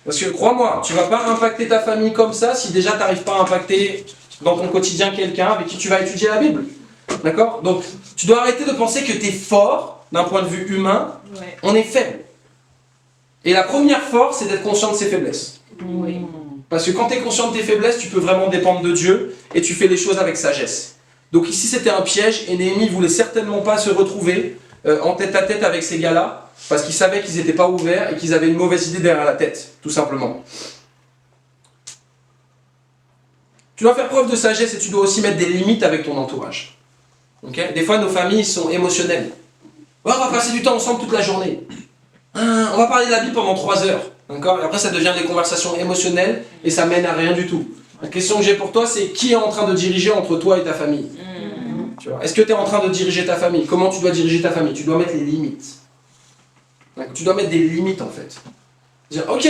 Parce que crois-moi, tu vas pas impacter ta famille comme ça si déjà t'arrives pas à impacter dans ton quotidien quelqu'un avec qui tu vas étudier la Bible. D'accord? Donc, tu dois arrêter de penser que tu es fort d'un point de vue humain. Ouais. On est faible. Et la première force, c'est d'être conscient de ses faiblesses. Oui. Parce que quand tu es conscient de tes faiblesses, tu peux vraiment dépendre de Dieu et tu fais les choses avec sagesse. Donc ici, c'était un piège et Néhémie ne voulait certainement pas se retrouver en tête à tête avec ces gars-là parce qu'il savait qu'ils n'étaient pas ouverts et qu'ils avaient une mauvaise idée derrière la tête, tout simplement. Tu dois faire preuve de sagesse et tu dois aussi mettre des limites avec ton entourage. Okay? Des fois, nos familles sont émotionnelles. Oh, on va passer du temps ensemble toute la journée. On va parler de la Bible pendant 3 heures. D'accord? Et après, ça devient des conversations émotionnelles et ça mène à rien du tout. La question que j'ai pour toi, c'est qui est en train de diriger entre toi et ta famille? Tu vois? Est-ce que tu es en train de diriger ta famille? Comment tu dois diriger ta famille? Tu dois mettre les limites. Tu dois mettre des limites en fait. Dire, ok,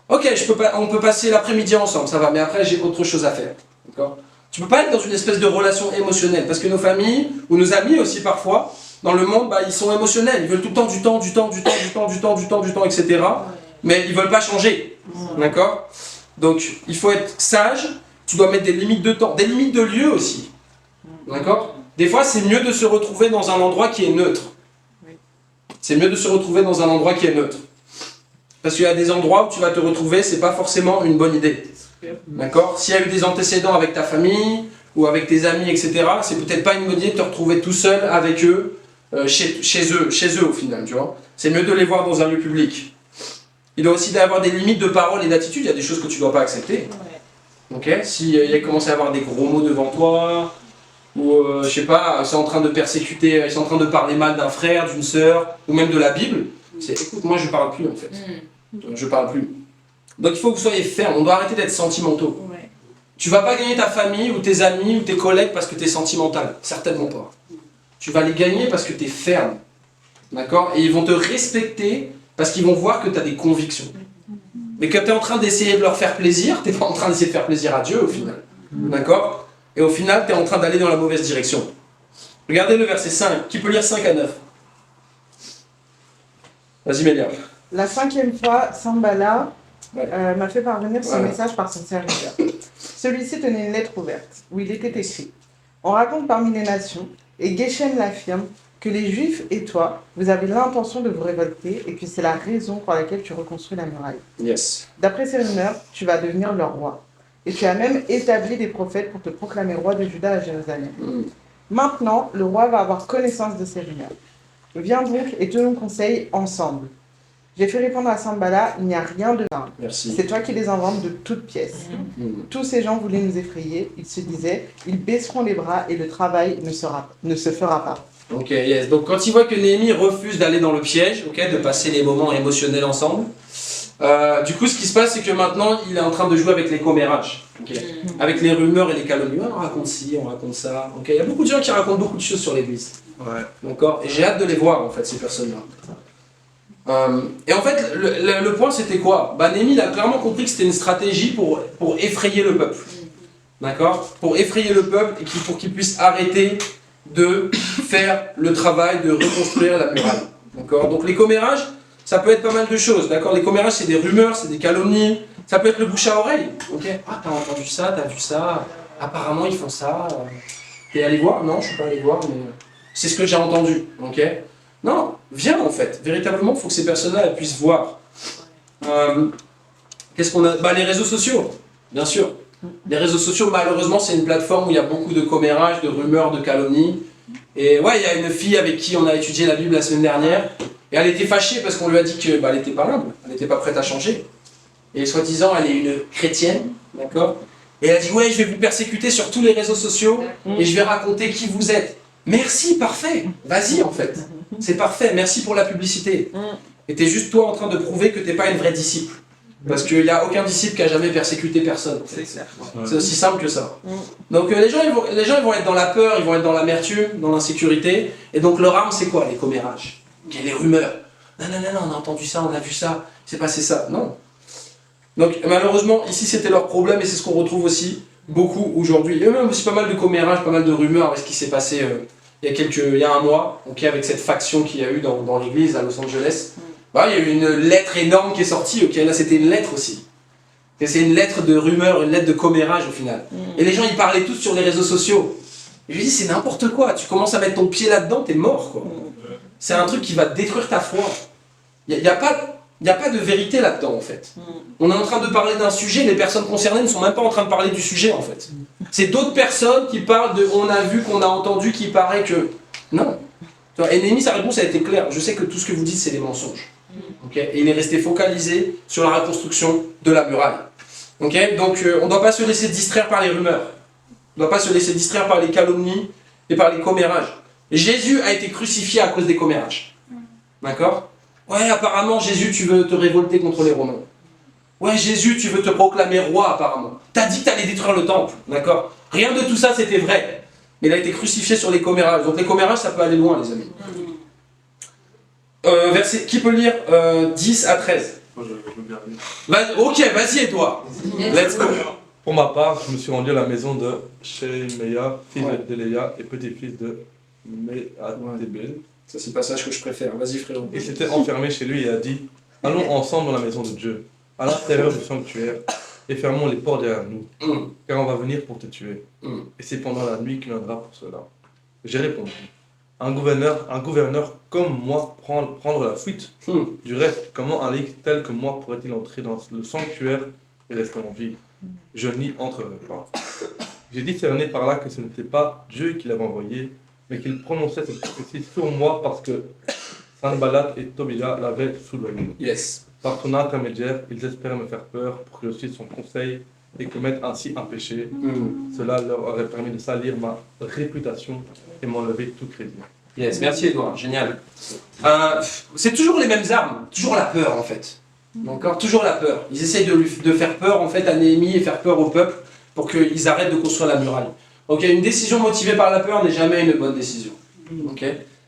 on peut passer l'après-midi ensemble, ça va, mais après j'ai autre chose à faire. D'accord? Tu peux pas être dans une espèce de relation émotionnelle, parce que nos familles, ou nos amis aussi parfois, dans le monde, ils sont émotionnels, ils veulent tout le temps du temps, etc. Mais ils veulent pas changer. D'accord? Donc, il faut être sage, tu dois mettre des limites de temps, des limites de lieu aussi. D'accord? Des fois, c'est mieux de se retrouver dans un endroit qui est neutre. C'est mieux de se retrouver dans un endroit qui est neutre. Parce qu'il y a des endroits où tu vas te retrouver, c'est pas forcément une bonne idée. D'accord? S'il y a eu des antécédents avec ta famille, ou avec tes amis, etc., c'est peut-être pas une bonne idée de te retrouver tout seul avec eux, chez eux au final, tu vois. C'est mieux de les voir dans un lieu public. Il doit aussi y avoir des limites de parole et d'attitude, il y a des choses que tu dois pas accepter. Ok? S'il y a commencé à avoir des gros mots devant toi, ou je sais pas, c'est en train de persécuter, ils sont en train de parler mal d'un frère, d'une sœur, ou même de la Bible, c'est écoute, moi je parle plus en fait. Je parle plus. Donc il faut que vous soyez ferme, on doit arrêter d'être sentimentaux. Tu vas pas gagner ta famille, ou tes amis, ou tes collègues parce que tu es sentimental, certainement pas. Tu vas les gagner parce que tu es ferme. D'accord? Et ils vont te respecter parce qu'ils vont voir que tu as des convictions. Mais que tu es en train d'essayer de leur faire plaisir, tu n'es pas en train d'essayer de faire plaisir à Dieu au final. D'accord? Et au final, tu es en train d'aller dans la mauvaise direction. Regardez le verset 5. Qui peut lire 5 à 9? Vas-y, Mélia. La 5e fois, Sanballat m'a fait parvenir ce message par son serviteur. Celui-ci tenait une lettre ouverte, où il était écrit: on raconte parmi les nations, et Geshem l'affirme, que les Juifs et toi, vous avez l'intention de vous révolter, et que c'est la raison pour laquelle tu reconstruis la muraille. Yes. D'après ces rumeurs, tu vas devenir leur roi. Et tu as même établi des prophètes pour te proclamer roi de Juda à Jérusalem. Maintenant, le roi va avoir connaissance de ces rumeurs. Viens donc et tenons conseil ensemble. J'ai fait répondre à Sanballat, il n'y a rien de vain. C'est toi qui les inventes de toutes pièces. Tous ces gens voulaient nous effrayer. Ils se disaient, ils baisseront les bras et le travail ne se fera pas. Ok, yes. Donc quand il voit que Néhémie refuse d'aller dans le piège, de passer les moments émotionnels ensemble, du coup ce qui se passe c'est que maintenant il est en train de jouer avec les commérages, avec les rumeurs et les calomnies. On raconte ci, on raconte ça. Il y a beaucoup de gens qui racontent beaucoup de choses sur l'église. D'accord. Et j'ai hâte de les voir en fait ces personnes-là. Et en fait, le point c'était quoi? Néhémie il a clairement compris que c'était une stratégie pour effrayer le peuple. D'accord? Pour effrayer le peuple et pour qu'il puisse arrêter de faire le travail de reconstruire la muraille. D'accord? Donc les commérages, ça peut être pas mal de choses. D'accord? Les commérages, c'est des rumeurs, c'est des calomnies. Ça peut être le bouche à oreille. Ok? Ah, t'as entendu ça, t'as vu ça. Apparemment, ils font ça. T'es allé voir? Non, je suis pas allé voir, mais c'est ce que j'ai entendu. Ok? Non, viens en fait. Véritablement, il faut que ces personnes-là puissent voir. Qu'est-ce qu'on a? Les réseaux sociaux, bien sûr. Les réseaux sociaux, malheureusement, c'est une plateforme où il y a beaucoup de commérages, de rumeurs, de calomnies. Et ouais, il y a une fille avec qui on a étudié la Bible la semaine dernière. Et elle était fâchée parce qu'on lui a dit qu'elle n'était pas humble, elle n'était pas prête à changer. Et soi-disant, elle est une chrétienne, d'accord? Et elle a dit, ouais, je vais vous persécuter sur tous les réseaux sociaux et je vais raconter qui vous êtes. Merci, parfait. Vas-y, en fait. C'est parfait. Merci pour la publicité. Et t'es juste toi en train de prouver que t'es pas une vraie disciple. Parce qu'il n'y a aucun disciple qui a jamais persécuté personne. C'est aussi simple que ça. Donc les gens ils vont être dans la peur, ils vont être dans l'amertume, dans l'insécurité. Et donc leur arme, c'est quoi? Les commérages. Les rumeurs. Non, on a entendu ça, on a vu ça, c'est passé ça. Non. Donc malheureusement, ici c'était leur problème et c'est ce qu'on retrouve aussi beaucoup aujourd'hui. Il y a même aussi pas mal de commérages, pas mal de rumeurs avec ce qui s'est passé il y a un mois, avec cette faction qu'il y a eu dans l'église à Los Angeles. Il y a eu une lettre énorme qui est sortie, là c'était une lettre aussi. Et c'est une lettre de rumeur, une lettre de commérage au final. Et les gens ils parlaient tous sur les réseaux sociaux. Et je lui dis c'est n'importe quoi, tu commences à mettre ton pied là-dedans, t'es mort quoi. C'est un truc qui va détruire ta foi. Il n'y a pas de vérité là-dedans en fait. On est en train de parler d'un sujet, les personnes concernées ne sont même pas en train de parler du sujet en fait. C'est d'autres personnes qui parlent de on a vu, qu'on a entendu, qui paraît que... Non. Et Néhémie, sa réponse a été claire. Je sais que tout ce que vous dites c'est des mensonges. Et il est resté focalisé sur la reconstruction de la muraille. Donc on ne doit pas se laisser distraire par les rumeurs. On ne doit pas se laisser distraire par les calomnies et par les commérages. Jésus a été crucifié à cause des commérages. D'accord? Ouais, apparemment, Jésus, tu veux te révolter contre les Romains. Ouais, Jésus, tu veux te proclamer roi, apparemment. T'as dit que t'allais détruire le temple. D'accord? Rien de tout ça, c'était vrai. Mais il a été crucifié sur les commérages. Donc les commérages, ça peut aller loin, les amis. Qui peut lire 10 à 13? Moi, je veux bien lire. Ok, vas-y, et toi. Let's go. Pour ma part, je me suis rendu à la maison de Shemeya, fils de Deléa et petit-fils de Mehatébel. Ça, c'est le passage que je préfère. Vas-y, frérot. Il s'était enfermé chez lui et a dit « Allons ensemble dans la maison de Dieu, à l'intérieur du sanctuaire, et fermons les portes derrière nous, car on va venir pour te tuer. Et c'est pendant la nuit qu'il viendra pour cela. » J'ai répondu « Un gouverneur comme moi prendre la fuite. Du reste, comment un laïc tel que moi pourrait-il entrer dans le sanctuaire et rester en vie? Je n'y entrerai pas. » J'ai discerné par là que ce n'était pas Dieu qui l'avait envoyé, mais qu'il prononçait cette prophétie sur moi parce que Sanballat et Tobia l'avaient soudoyé. Yes. Par son intermédiaire, ils espéraient me faire peur pour que je suive son conseil et commettre ainsi un péché. Cela leur aurait permis de salir ma réputation et m'enlever tout crédit. Yes, merci Edouard, génial. C'est toujours les mêmes armes, toujours la peur en fait. Encore toujours la peur. Ils essayent de faire peur en fait à Néhémie et faire peur au peuple pour qu'ils arrêtent de construire la muraille. Une décision motivée par la peur n'est jamais une bonne décision.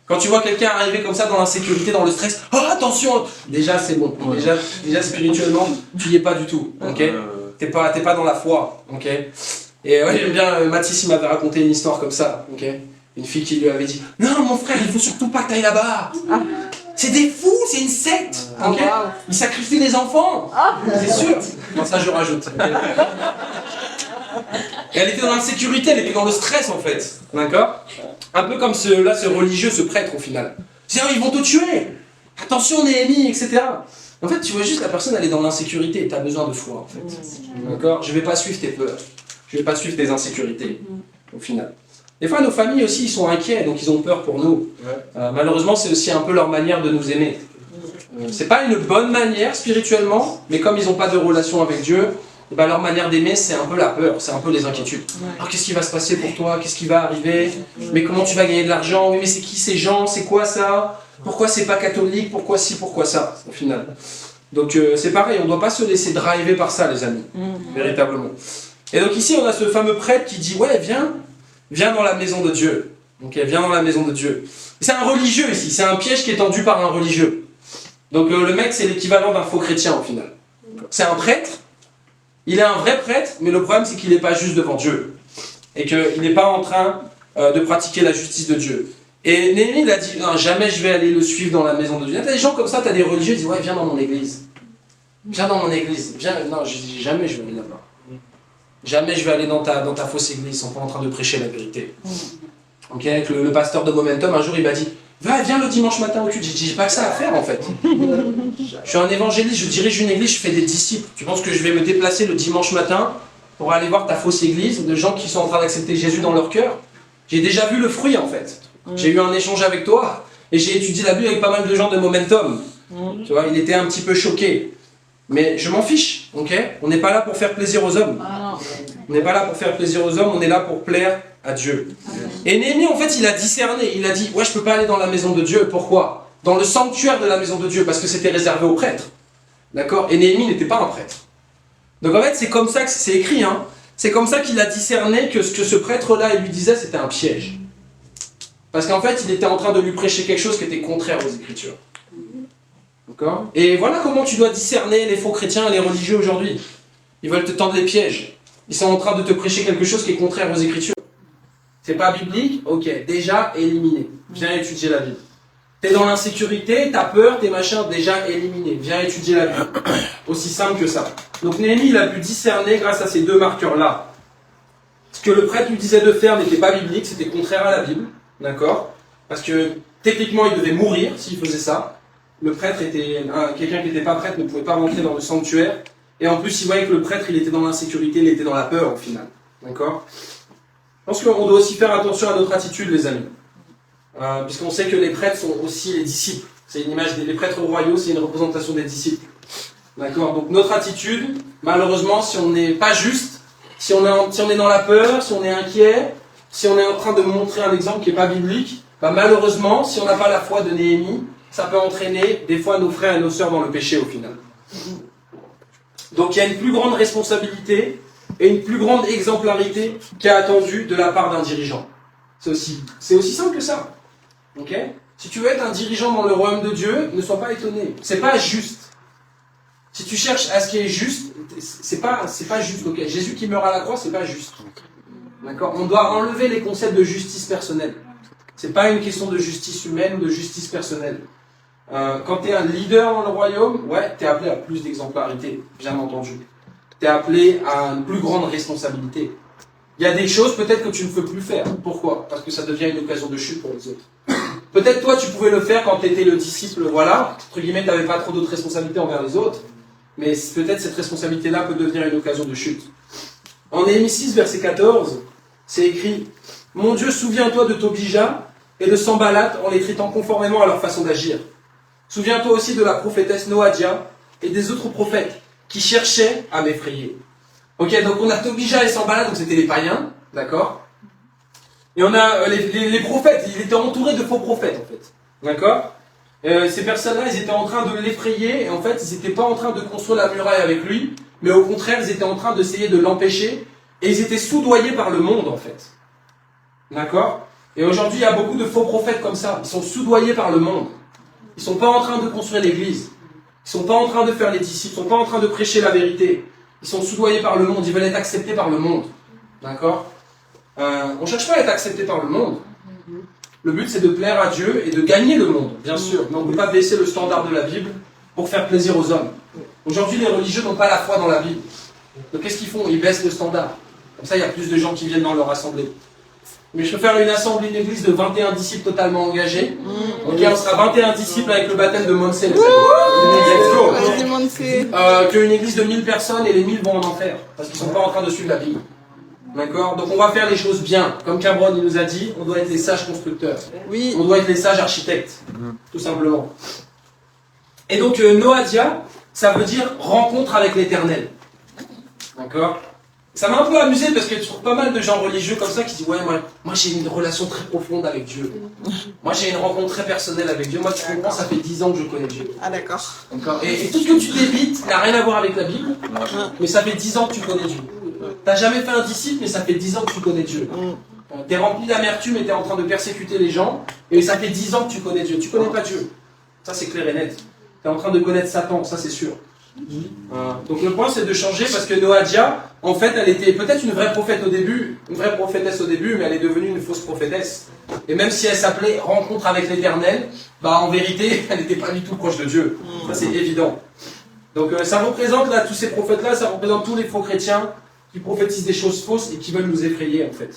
Quand tu vois quelqu'un arriver comme ça dans l'insécurité, dans le stress, oh attention, déjà c'est bon. Déjà spirituellement, tu y es pas du tout. T'es pas dans la foi. Et ouais, j'aime bien, Mathis il m'avait raconté une histoire comme ça. Une fille qui lui avait dit « Non mon frère, il faut surtout pas que t'ailles là-bas. C'est des fous, c'est une secte. Ils sacrifient les enfants. C'est sûr. » Bon, ça je rajoute. Et elle était dans l'insécurité, elle était dans le stress en fait. D'accord? Un peu comme ce religieux, ce prêtre au final. C'est ils vont te tuer. Attention Néhémie, etc. En fait, tu vois juste la personne, elle est dans l'insécurité et tu as besoin de foi en fait. D'accord? Je vais pas suivre tes peurs. Je vais pas suivre tes insécurités au final. Des fois, nos familles aussi, ils sont inquiets, donc ils ont peur pour nous. Malheureusement, c'est aussi un peu leur manière de nous aimer. C'est pas une bonne manière spirituellement, mais comme ils n'ont pas de relation avec Dieu, leur manière d'aimer, c'est un peu la peur, c'est un peu les inquiétudes. Alors, qu'est-ce qui va se passer pour toi? Qu'est-ce qui va arriver? Mais comment tu vas gagner de l'argent? Oui, mais c'est qui ces gens? C'est quoi ça? Pourquoi c'est pas catholique? Pourquoi ci? Pourquoi ça? Au final. Donc c'est pareil, on ne doit pas se laisser driver par ça, les amis. Véritablement. Et donc ici, on a ce fameux prêtre qui dit « Ouais, viens dans la maison de Dieu. » Viens dans la maison de Dieu. C'est un religieux ici, c'est un piège qui est tendu par un religieux. Donc le mec, c'est l'équivalent d'un faux chrétien au final. C'est un prêtre, il est un vrai prêtre, mais le problème c'est qu'il n'est pas juste devant Dieu. Et qu'il n'est pas en train de pratiquer la justice de Dieu. Et Néhémie, il a dit, non, jamais je vais aller le suivre dans la maison de Dieu. T'as des gens comme ça, t'as des religieux, ils disent, ouais, viens dans mon église. Viens dans mon église. Viens. Non, je dis, jamais je vais aller là-bas. Jamais je vais aller dans ta fausse église, ils sont pas en train de prêcher la vérité. Ok, avec le pasteur de Momentum, un jour, il m'a dit, viens le dimanche matin au culte. J'ai dit, j'ai pas que ça à faire en fait. Je suis un évangéliste, je dirige une église, je fais des disciples. Tu penses que je vais me déplacer le dimanche matin pour aller voir ta fausse église de gens qui sont en train d'accepter Jésus dans leur cœur? J'ai déjà vu le fruit en fait. J'ai eu un échange avec toi et j'ai étudié la Bible avec pas mal de gens de Momentum. Tu vois, il était un petit peu choqué. Mais je m'en fiche, ok? On n'est pas là pour faire plaisir aux hommes. On n'est pas là pour faire plaisir aux hommes, on est là pour plaire à Dieu. Et Néhémie, en fait, il a discerné. Il a dit, ouais, je peux pas aller dans la maison de Dieu. Pourquoi? Dans le sanctuaire de la maison de Dieu, parce que c'était réservé aux prêtres. D'accord? Et Néhémie n'était pas un prêtre. Donc en fait, c'est comme ça que c'est écrit, hein? C'est comme ça qu'il a discerné que ce que ce prêtre-là lui disait, c'était un piège. Parce qu'en fait, il était en train de lui prêcher quelque chose qui était contraire aux Écritures. D'accord? Et voilà comment tu dois discerner les faux chrétiens et les religieux aujourd'hui. Ils veulent te tendre les pièges. Ils sont en train de te prêcher quelque chose qui est contraire aux Écritures. C'est pas biblique? Ok, déjà éliminé. Viens étudier la Bible. T'es dans l'insécurité, t'as peur, t'es machin, déjà éliminé. Viens étudier la Bible. Aussi simple que ça. Donc Néhémie, il a pu discerner grâce à ces deux marqueurs-là. Ce que le prêtre lui disait de faire n'était pas biblique, c'était contraire à la Bible. D'accord? Parce que techniquement, il devait mourir s'il faisait ça. Le prêtre était quelqu'un qui n'était pas prêtre ne pouvait pas rentrer dans le sanctuaire. Et en plus, il voyait que le prêtre, il était dans l'insécurité, il était dans la peur au final. D'accord? Je pense qu'on doit aussi faire attention à notre attitude, les amis. Puisqu'on sait que les prêtres sont aussi les disciples. C'est une image les prêtres royaux, c'est une représentation des disciples. D'accord? Donc notre attitude, malheureusement, si on n'est pas juste, si on est dans la peur, si on est inquiet, si on est en train de montrer un exemple qui n'est pas biblique, bah malheureusement, si on n'a pas la foi de Néhémie, ça peut entraîner des fois nos frères et nos sœurs dans le péché au final. Donc il y a une plus grande responsabilité et une plus grande exemplarité qui est attendue de la part d'un dirigeant. C'est aussi simple que ça. Okay? Si tu veux être un dirigeant dans le royaume de Dieu, ne sois pas étonné. C'est pas juste. Si tu cherches à ce qui est juste, c'est pas juste. Okay? Jésus qui meurt à la croix, c'est pas juste. D'accord? On doit enlever les concepts de justice personnelle. C'est pas une question de justice humaine ou de justice personnelle. Quand tu es un leader dans le royaume, ouais, tu es appelé à plus d'exemplarité, bien entendu. Tu es appelé à une plus grande responsabilité. Il y a des choses peut-être que tu ne peux plus faire. Pourquoi? Parce que ça devient une occasion de chute pour les autres. Peut-être toi tu pouvais le faire quand tu étais le disciple, voilà, entre guillemets, tu n'avais pas trop d'autres responsabilités envers les autres, mais peut-être cette responsabilité-là peut devenir une occasion de chute. En Néhémie 6, verset 14, c'est écrit « Mon Dieu, souviens-toi de Tobija et de Sanballat en les traitant conformément à leur façon d'agir. Souviens-toi aussi de la prophétesse Noadia et des autres prophètes qui cherchaient à m'effrayer. » Ok, donc on a Tobija et Sanballat, donc c'était les païens, d'accord? Et on a les prophètes, il était entouré de faux prophètes en fait, d'accord? Ces personnes-là, ils étaient en train de l'effrayer, et en fait, ils n'étaient pas en train de construire la muraille avec lui, mais au contraire, ils étaient en train d'essayer de l'empêcher, et ils étaient soudoyés par le monde en fait. D'accord? Et aujourd'hui, il y a beaucoup de faux prophètes comme ça, ils sont soudoyés par le monde. Ils ne sont pas en train de construire l'église, ils ne sont pas en train de faire les disciples, ils ne sont pas en train de prêcher la vérité. Ils sont soudoyés par le monde, ils veulent être acceptés par le monde. D'accord? On ne cherche pas à être accepté par le monde. Le but, c'est de plaire à Dieu et de gagner le monde, bien sûr. Mais on ne peut pas baisser le standard de la Bible pour faire plaisir aux hommes. Aujourd'hui, les religieux n'ont pas la foi dans la Bible. Donc qu'est-ce qu'ils font? Ils baissent le standard. Comme ça, il y a plus de gens qui viennent dans leur assemblée. Mais je peux faire une assemblée, une église de 21 disciples totalement engagés. Ok, on sera 21 disciples avec le baptême de Monse. Qu'une église de 1000 personnes et les 1000 vont en enfer. Parce qu'ils ne sont pas en train de suivre la Bible. D'accord? Donc on va faire les choses bien. Comme Cameron il nous a dit, on doit être les sages constructeurs. Oui. On doit être les sages architectes. Tout simplement. Et donc Noadia, ça veut dire rencontre avec l'Éternel. D'accord? Ça m'a un peu amusé parce que je trouve pas mal de gens religieux comme ça qui disent ouais, moi j'ai une relation très profonde avec Dieu. Moi j'ai une rencontre très personnelle avec Dieu. Moi tu comprends, ça fait 10 ans que je connais Dieu. Ah d'accord. Et tout ce que tu débites n'a rien à voir avec la Bible, mais ça fait 10 ans que tu connais Dieu. T'as jamais fait un disciple, mais ça fait 10 ans que tu connais Dieu. T'es rempli d'amertume et t'es en train de persécuter les gens, et ça fait 10 ans que tu connais Dieu. Tu connais pas Dieu. Ça c'est clair et net. tu es en train de connaître Satan, ça c'est sûr. Donc le point c'est de changer parce que Noadia, en fait, elle était peut-être une vraie prophète au début, une vraie prophétesse au début, mais elle est devenue une fausse prophétesse. Et même si elle s'appelait Rencontre avec l'Éternel, bah en vérité, elle n'était pas du tout proche de Dieu. Ça c'est évident. Donc ça représente là tous ces prophètes-là, ça représente tous les faux chrétiens qui prophétisent des choses fausses et qui veulent nous effrayer en fait.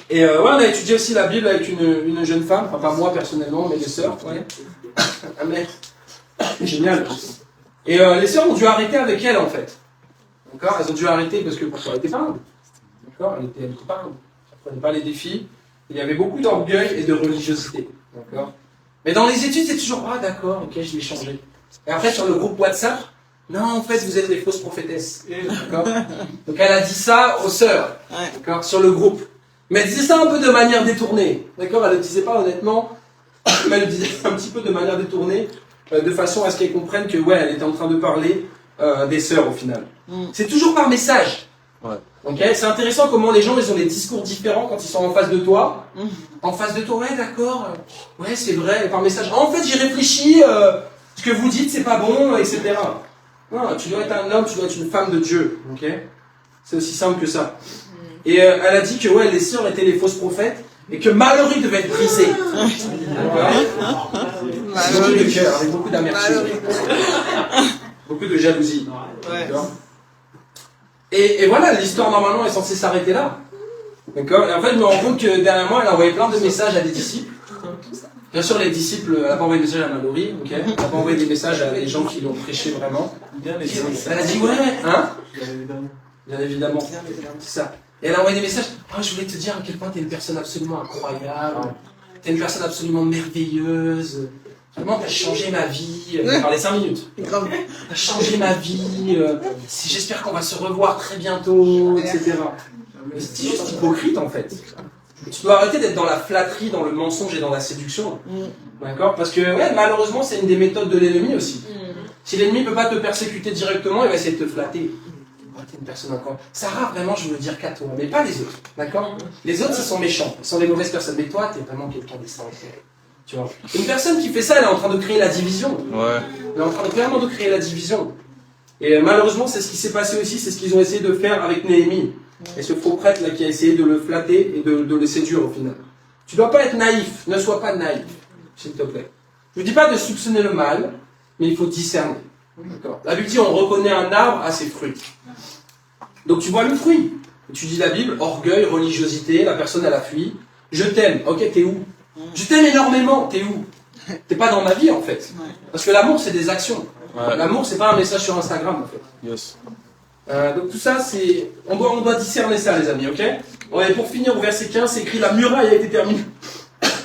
Et ouais, on a étudié aussi la Bible avec une jeune femme, enfin pas moi personnellement, mais les sœurs. Ouais. Un mec. Génial. Et les sœurs ont dû arrêter avec elle en fait. D'accord. Elles ont dû arrêter parce que pourquoi elle était pas humble. D'accord. Elle était pas humble. Elle prenait pas les défis. Il y avait beaucoup d'orgueil et de religiosité. D'accord. Mais dans les études, c'est toujours ah d'accord, ok, je vais changer. Et après sur le groupe WhatsApp, non en fait vous êtes les fausses prophétesses. D'accord. Donc elle a dit ça aux sœurs. D'accord. Sur le groupe. Mais elle disait ça un peu de manière détournée. D'accord. Elle ne le disait pas honnêtement. Mais elle le disait un petit peu de manière détournée. De façon à ce qu'elles comprennent que ouais, elle était en train de parler des sœurs au final. C'est toujours par message. Ouais. Okay, c'est intéressant comment les gens ils ont des discours différents quand ils sont en face de toi. En face de toi, ouais d'accord, ouais c'est vrai, par message. En fait j'ai réfléchi, ce que vous dites c'est pas bon, etc. Non, tu dois être un homme, tu dois être une femme de Dieu. Okay, c'est aussi simple que ça. Et elle a dit que ouais, les sœurs étaient les fausses prophètes. Et que Mallory devait être brisé. Beaucoup de cœur, avec beaucoup d'amertume. Beaucoup de jalousie. Et voilà, l'histoire normalement est censée s'arrêter là. D'accord. Et en fait, je me rends compte que dernièrement, elle a envoyé plein de messages à des disciples. Bien sûr, les disciples, elle n'a pas envoyé de messages à Mallory. Okay. Elle n'a pas envoyé des messages à des gens qui l'ont prêché vraiment. Elle a dit ouais, hein. Bien évidemment. C'est ça. Et elle a envoyé des messages. Oh, je voulais te dire à quel point tu es une personne absolument incroyable. Tu es une personne absolument merveilleuse. Vraiment, tu as changé ma vie. Elle a parlé 5 minutes. Tu as changé ma vie. J'espère qu'on va se revoir très bientôt, etc. C'est juste hypocrite en fait. Tu dois arrêter d'être dans la flatterie, dans le mensonge et dans la séduction. D'accord. Parce que ouais, malheureusement, c'est une des méthodes de l'ennemi aussi. Si l'ennemi ne peut pas te persécuter directement, il va essayer de te flatter. Oh, t'es une personne encore. Sarah, vraiment, je veux dire qu'à toi, mais pas les autres. D'accord. Les autres, ils sont méchants. Ils sont des mauvaises personnes. Mais toi, t'es vraiment quelqu'un d'extraordinaire. Tu vois. Une personne qui fait ça, elle est en train de créer la division. Ouais. Elle est en train vraiment de créer la division. Et malheureusement, c'est ce qui s'est passé aussi. C'est ce qu'ils ont essayé de faire avec Néhémie. Et ce faux prêtre là qui a essayé de le flatter et de le séduire au final. Tu dois pas être naïf. Ne sois pas naïf, s'il te plaît. Je ne dis pas de soupçonner le mal, mais il faut discerner. D'accord. La Bible dit on reconnaît un arbre à ses fruits. Donc tu vois le fruit. Tu dis la Bible, orgueil, religiosité, la personne elle a fui. Je t'aime, ok, t'es où? Je t'aime énormément, t'es où? T'es pas dans ma vie en fait. Parce que l'amour c'est des actions. Ouais. L'amour c'est pas un message sur Instagram en fait. Yes. Donc tout ça c'est... On doit discerner ça les amis, ok? Et pour finir au verset 15, c'est écrit la muraille a été terminée.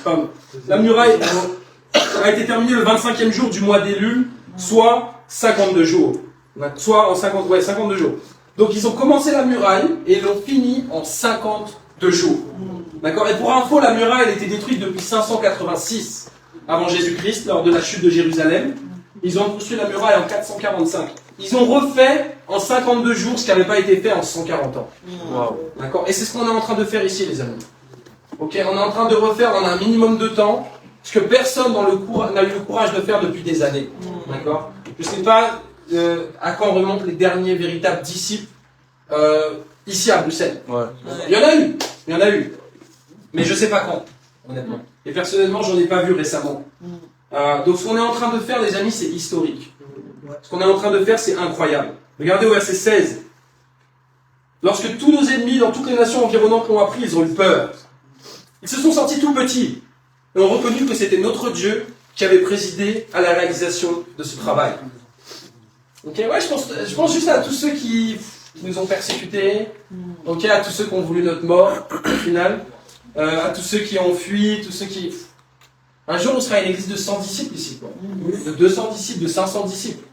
Pardon. La muraille a été terminée le 25e jour du mois d'Élul, soit 52 jours. Soit en 52 jours. Donc ils ont commencé la muraille et ils l'ont fini en 52 jours. D'accord. Et pour info, la muraille elle était détruite depuis 586 avant Jésus-Christ, lors de la chute de Jérusalem. Ils ont construit la muraille en 445. Ils ont refait en 52 jours ce qui n'avait pas été fait en 140 ans. Wow. D'accord. Et c'est ce qu'on est en train de faire ici, les amis. Ok, on est en train de refaire en un minimum de temps ce que personne n'a eu le courage de faire depuis des années. D'accord. Je ne sais pas à quand remontent les derniers véritables disciples ici à Bruxelles. Ouais. Il y en a eu. Mais je ne sais pas quand, honnêtement. Et personnellement, j'en ai pas vu récemment. Donc ce qu'on est en train de faire, les amis, c'est historique. Ce qu'on est en train de faire, c'est incroyable. Regardez au verset 16. Lorsque tous nos ennemis dans toutes les nations environnantes l'ont appris, ils ont eu peur. Ils se sont sentis tout petits et ont reconnu que c'était notre Dieu qui avait présidé à la réalisation de ce travail. Ok, ouais, je pense juste à tous ceux qui nous ont persécutés, ok, à tous ceux qui ont voulu notre mort, au final, à tous ceux qui ont fui, tous ceux qui... Un jour, on sera une église de 100 disciples ici, quoi. De 200 disciples, de 500 disciples.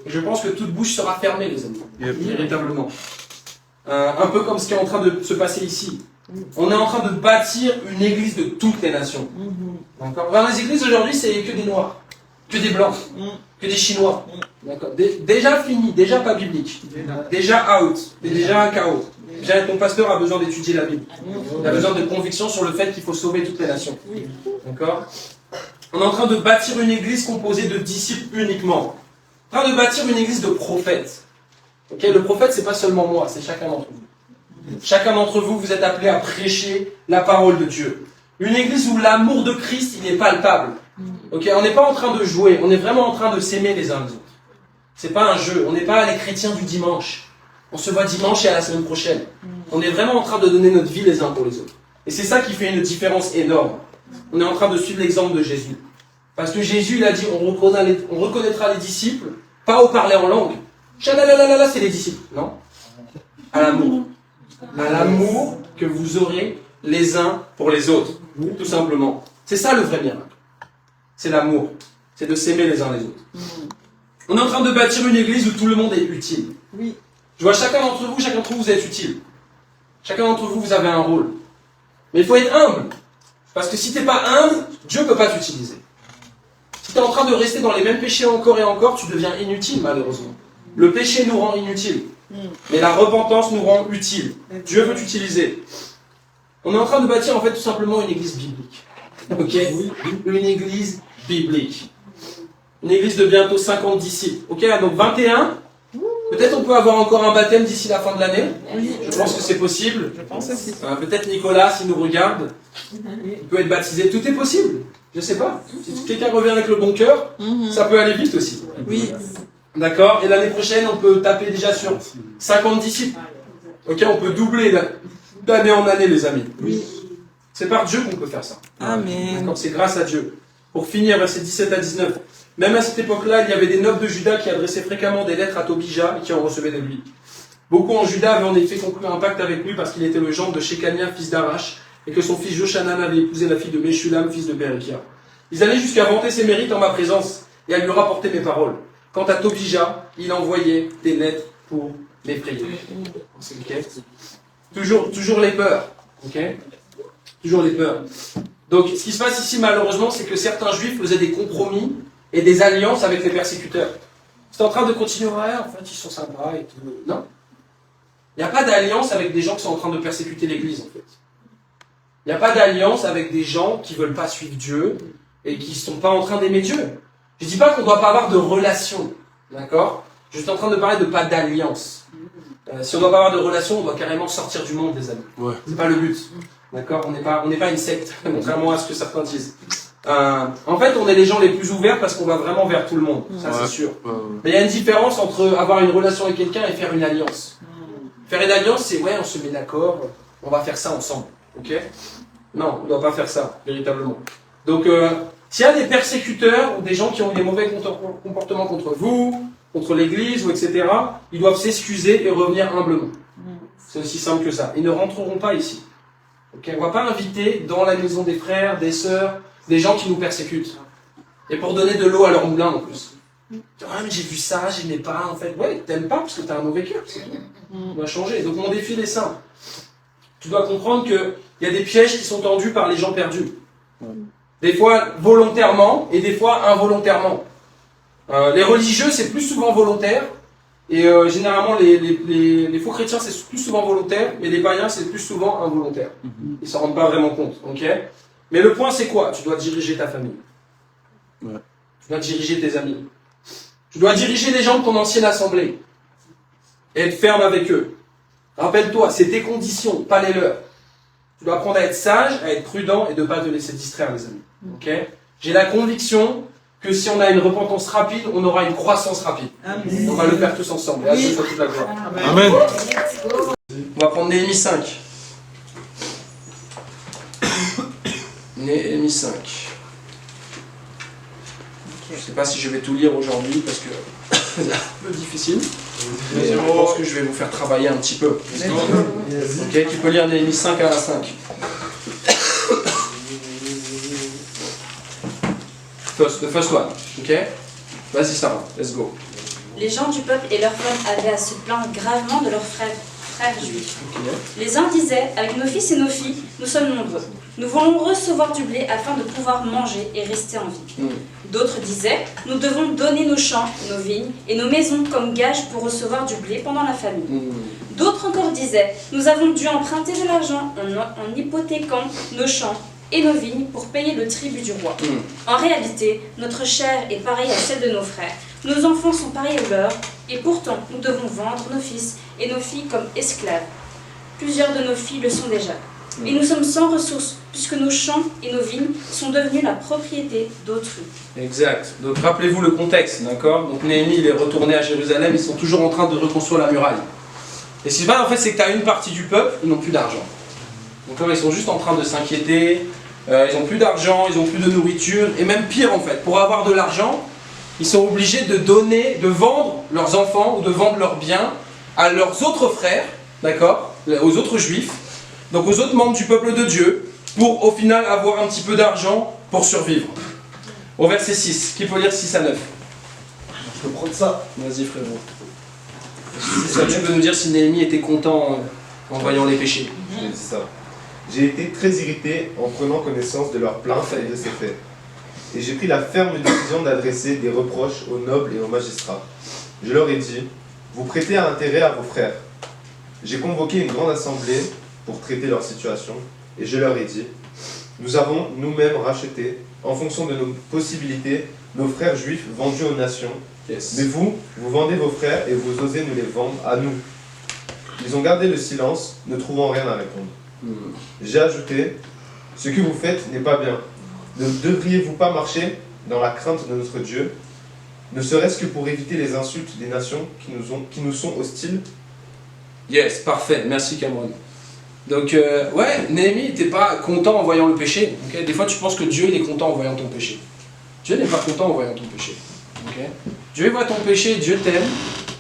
Et je pense que toute bouche sera fermée, les amis, véritablement. Un peu comme ce qui est en train de se passer ici. On est en train de bâtir une église de toutes les nations. D'accord. Dans les églises aujourd'hui, c'est que des noirs, que des blancs, que des chinois. D'accord. Déjà fini, déjà pas biblique, déjà out, déjà un chaos. Déjà ton pasteur a besoin d'étudier la Bible. Il a besoin de conviction sur le fait qu'il faut sauver toutes les nations. D'accord. On est en train de bâtir une église composée de disciples uniquement. On est en train de bâtir une église de prophètes. Okay, le prophète, c'est pas seulement moi, c'est chacun d'entre vous. Chacun d'entre vous, vous êtes appelés à prêcher la parole de Dieu. Une église où l'amour de Christ, il est palpable. Okay, on n'est pas en train de jouer, on est vraiment en train de s'aimer les uns les autres. C'est pas un jeu, on n'est pas les chrétiens du dimanche. On se voit dimanche et à la semaine prochaine. On est vraiment en train de donner notre vie les uns pour les autres. Et c'est ça qui fait une différence énorme. On est en train de suivre l'exemple de Jésus. Parce que Jésus, il a dit, on reconnaîtra les disciples, pas au parler en langue. Chalalalala, c'est les disciples, non? À l'amour. À l'amour que vous aurez les uns pour les autres. Tout simplement. C'est ça le vrai miracle. C'est l'amour. C'est de s'aimer les uns les autres. On est en train de bâtir une église où tout le monde est utile. Oui. Je vois chacun d'entre vous, vous êtes utile. Chacun d'entre vous, vous avez un rôle. Mais il faut être humble. Parce que si tu n'es pas humble, Dieu ne peut pas t'utiliser. Si tu es en train de rester dans les mêmes péchés encore et encore, tu deviens inutile, malheureusement. Le péché nous rend inutiles. Mais la repentance nous rend utiles. Dieu veut t'utiliser. On est en train de bâtir, en fait, tout simplement une église biblique. Ok? Une église biblique. Une église de bientôt 50 disciples. Ok? Donc 21. Peut-être on peut avoir encore un baptême d'ici la fin de l'année. Je pense que c'est possible. Je pense aussi. Peut-être Nicolas, s'il nous regarde, il peut être baptisé. Tout est possible. Je sais pas. Si quelqu'un revient avec le bon cœur, ça peut aller vite aussi. Oui. D'accord? Et l'année prochaine, on peut taper déjà sur 50 disciples. Ok? On peut doubler d'année en année, les amis. Oui. C'est par Dieu qu'on peut faire ça. Amen. D'accord? C'est grâce à Dieu. Pour finir, versets 17 à 19. Même à cette époque-là, il y avait des nobles de Juda qui adressaient fréquemment des lettres à Tobija et qui en recevaient de lui. Beaucoup en Juda avaient en effet conclu un pacte avec lui parce qu'il était le gendre de Shekania, fils d'Arash, et que son fils Joshanan avait épousé la fille de Meshulam, fils de Berekia. Ils allaient jusqu'à vanter ses mérites en ma présence et à lui rapporter mes paroles. Quant à Tobija, il envoyait des lettres pour l'effrayer. Okay. Toujours les peurs. Okay. Toujours les peurs. Donc, ce qui se passe ici, malheureusement, c'est que certains juifs faisaient des compromis et des alliances avec les persécuteurs. C'est en train de continuer, ouais, en fait, ils sont sympas et tout. Non. Il n'y a pas d'alliance avec des gens qui sont en train de persécuter l'Église, en fait. Il n'y a pas d'alliance avec des gens qui ne veulent pas suivre Dieu et qui ne sont pas en train d'aimer Dieu. Je ne dis pas qu'on ne doit pas avoir de relation, d'accord? Je suis en train de parler de pas d'alliance. Si on ne doit pas avoir de relation, on doit carrément sortir du monde, les amis. Ouais. C'est pas le but. D'accord? On n'est pas une secte, contrairement à ce que certains disent. En fait, on est les gens les plus ouverts parce qu'on va vraiment vers tout le monde, ça c'est sûr. Mais il y a une différence entre avoir une relation avec quelqu'un et faire une alliance. Faire une alliance, c'est ouais, on se met d'accord, on va faire ça ensemble. Ok? Non, on ne doit pas faire ça, véritablement. Donc, s'il y a des persécuteurs ou des gens qui ont eu des mauvais comportements contre vous, contre l'Église, ou etc., ils doivent s'excuser et revenir humblement. C'est aussi simple que ça. Ils ne rentreront pas ici. Okay, on ne va pas inviter dans la maison des frères, des sœurs, des gens qui nous persécutent. Et pour donner de l'eau à leur moulin en plus. Ah mais j'ai vu ça, j'aimais pas en fait. Ouais, t'aimes pas parce que t'as un mauvais cœur. On va changer. Donc mon défi est simple. Tu dois comprendre qu'il y a des pièges qui sont tendus par les gens perdus. Des fois volontairement et des fois involontairement. Les religieux c'est plus souvent volontaire. Et généralement, les faux chrétiens, c'est plus souvent volontaire, mais les païens, c'est plus souvent involontaire. Ils ne s'en rendent pas vraiment compte. Okay? Mais le point, c'est quoi? Tu dois diriger ta famille. Ouais. Tu dois diriger tes amis. Tu dois diriger les gens de ton ancienne assemblée. Et être ferme avec eux. Rappelle-toi, c'est tes conditions, pas les leurs. Tu dois apprendre à être sage, à être prudent et de ne pas te laisser distraire, les amis. Okay? J'ai la conviction que si on a une repentance rapide, on aura une croissance rapide. Amen. On va le faire tous ensemble. Et à Dieu soit toute la gloire. Amen. On va prendre Néhémie 5. Néhémie 5. Je ne sais pas si je vais tout lire aujourd'hui parce que c'est un peu difficile. Mais je pense que je vais vous faire travailler un petit peu. Ok, tu peux lire Néhémie 5 à 5. The first one, ok? Vas-y Sarah, let's go. Les gens du peuple et leurs femmes avaient à se plaindre gravement de leurs frères juifs. Okay. Les uns disaient, avec nos fils et nos filles, nous sommes nombreux. Nous voulons recevoir du blé afin de pouvoir manger et rester en vie. D'autres disaient, nous devons donner nos champs, nos vignes et nos maisons comme gage pour recevoir du blé pendant la famine. D'autres encore disaient, nous avons dû emprunter de l'argent en hypothéquant nos champs et nos vignes pour payer le tribut du roi. En réalité, notre chair est pareille à celle de nos frères. Nos enfants sont pareils aux leurs, et pourtant nous devons vendre nos fils et nos filles comme esclaves. Plusieurs de nos filles le sont déjà. Et nous sommes sans ressources, puisque nos champs et nos vignes sont devenus la propriété d'autrui. Exact. Donc rappelez-vous le contexte, d'accord? Donc Néhémie, il est retourné à Jérusalem, ils sont toujours en train de reconstruire la muraille. Et ce qui se passe en fait, c'est que tu as une partie du peuple, ils n'ont plus d'argent. Donc là, ils sont juste en train de s'inquiéter, ils n'ont plus d'argent, ils n'ont plus de nourriture, et même pire en fait, pour avoir de l'argent, ils sont obligés de donner, de vendre leurs enfants ou de vendre leurs biens à leurs autres frères, d'accord? Aux autres juifs, donc aux autres membres du peuple de Dieu, pour au final avoir un petit peu d'argent pour survivre. Au verset 6, qui peut lire 6 à 9? Je peux prendre ça. Vas-y frérot. Est-ce que tu peux nous dire si Néhémie était content en voyant les péchés? Je dis ça. J'ai été très irrité en prenant connaissance de leurs plaintes et de ces faits. Et j'ai pris la ferme décision d'adresser des reproches aux nobles et aux magistrats. Je leur ai dit, vous prêtez un intérêt à vos frères. J'ai convoqué une grande assemblée pour traiter leur situation, et je leur ai dit, nous avons nous-mêmes racheté, en fonction de nos possibilités, nos frères juifs vendus aux nations. Yes. Mais vous, vous vendez vos frères et vous osez nous les vendre à nous. Ils ont gardé le silence, ne trouvant rien à répondre. J'ai ajouté, ce que vous faites n'est pas bien. Ne devriez-vous pas marcher dans la crainte de notre Dieu, ne serait-ce que pour éviter les insultes des nations qui nous sont hostiles? Yes, parfait, merci Cameron. Donc, ouais, Néhémie n'était pas content en voyant le péché. Okay? Des fois, tu penses que Dieu il est content en voyant ton péché. Dieu n'est pas content en voyant ton péché. Okay? Dieu voit ton péché, Dieu t'aime,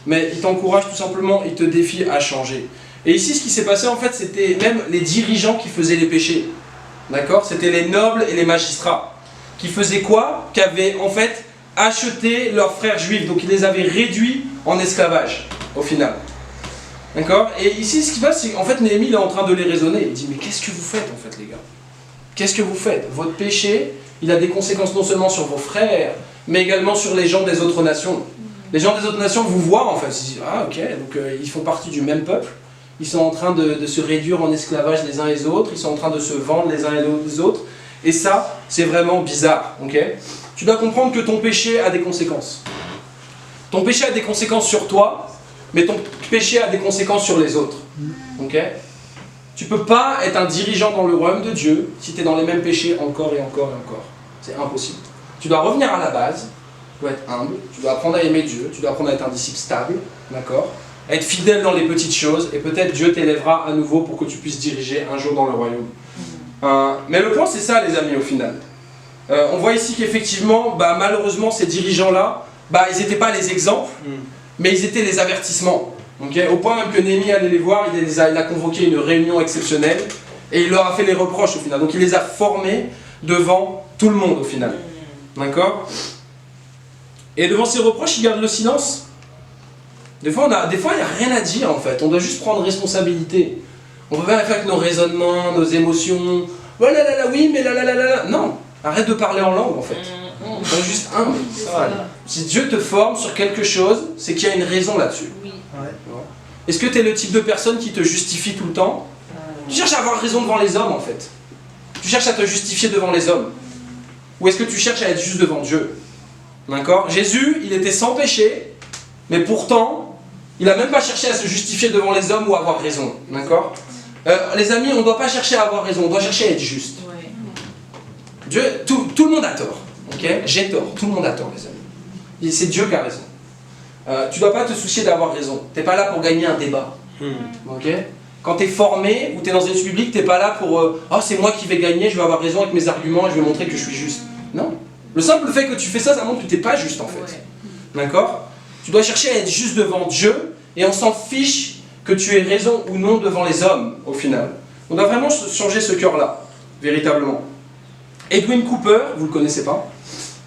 mais il t'encourage tout simplement, il te défie à changer. Et ici, ce qui s'est passé, en fait, c'était même les dirigeants qui faisaient les péchés. D'accord? C'était les nobles et les magistrats. Qui faisaient quoi? Qui avaient, en fait, acheté leurs frères juifs. Donc, ils les avaient réduits en esclavage, au final. D'accord? Et ici, ce qui se passe, c'est qu'en fait, Néhémie il est en train de les raisonner. Il dit, mais qu'est-ce que vous faites, en fait, les gars? Qu'est-ce que vous faites? Votre péché, il a des conséquences non seulement sur vos frères, mais également sur les gens des autres nations. Les gens des autres nations vous voient, en fait. Ils disent, ah, ok, donc ils font partie du même peuple. Ils sont en train de se réduire en esclavage les uns les autres. Ils sont en train de se vendre les uns les autres. Et ça, c'est vraiment bizarre, ok? Tu dois comprendre que ton péché a des conséquences. Ton péché a des conséquences sur toi, mais ton péché a des conséquences sur les autres. Ok? Tu ne peux pas être un dirigeant dans le royaume de Dieu si tu es dans les mêmes péchés encore et encore et encore. C'est impossible. Tu dois revenir à la base, tu dois être humble, tu dois apprendre à aimer Dieu, tu dois apprendre à être un disciple stable, d'accord? Être fidèle dans les petites choses, et peut-être Dieu t'élèvera à nouveau pour que tu puisses diriger un jour dans le royaume. Mais le point c'est ça les amis au final. On voit ici qu'effectivement, malheureusement ces dirigeants-là, ils n'étaient pas les exemples, mais ils étaient les avertissements. Okay? Au point même que Néhémie allait les voir, il a convoqué une réunion exceptionnelle et il leur a fait les reproches au final. Donc il les a formés devant tout le monde au final. D'accord? Et devant ces reproches, il garde le silence. Des fois, il n'y a rien à dire en fait. On doit juste prendre responsabilité. On ne peut pas faire avec nos raisonnements, nos émotions. Oh là là là, oui, mais là là là là là. Non, arrête de parler en langue en fait. Sois juste humble. Si Dieu te forme sur quelque chose, c'est qu'il y a une raison là-dessus. Oui. Est-ce que tu es le type de personne qui te justifie tout le temps? Tu cherches à avoir raison devant les hommes en fait. Tu cherches à te justifier devant les hommes. Ou est-ce que tu cherches à être juste devant Dieu? D'accord? Jésus, il était sans péché, mais pourtant, il n'a même pas cherché à se justifier devant les hommes ou à avoir raison. D'accord? Les amis, on ne doit pas chercher à avoir raison, on doit chercher à être juste. Dieu, tout le monde a tort. Okay? J'ai tort, tout le monde a tort, les amis. C'est Dieu qui a raison. Tu ne dois pas te soucier d'avoir raison. Tu n'es pas là pour gagner un débat. Okay? Quand tu es formé ou tu es dans une étude publique, tu n'es pas là pour oh, c'est moi qui vais gagner, je vais avoir raison avec mes arguments et je vais montrer que je suis juste. Non. Le simple fait que tu fais ça, ça montre que tu n'es pas juste en fait. D'accord? Tu dois chercher à être juste devant Dieu et on s'en fiche que tu aies raison ou non devant les hommes au final. On doit vraiment changer ce cœur-là, véritablement. Edwin Cooper, vous ne le connaissez pas?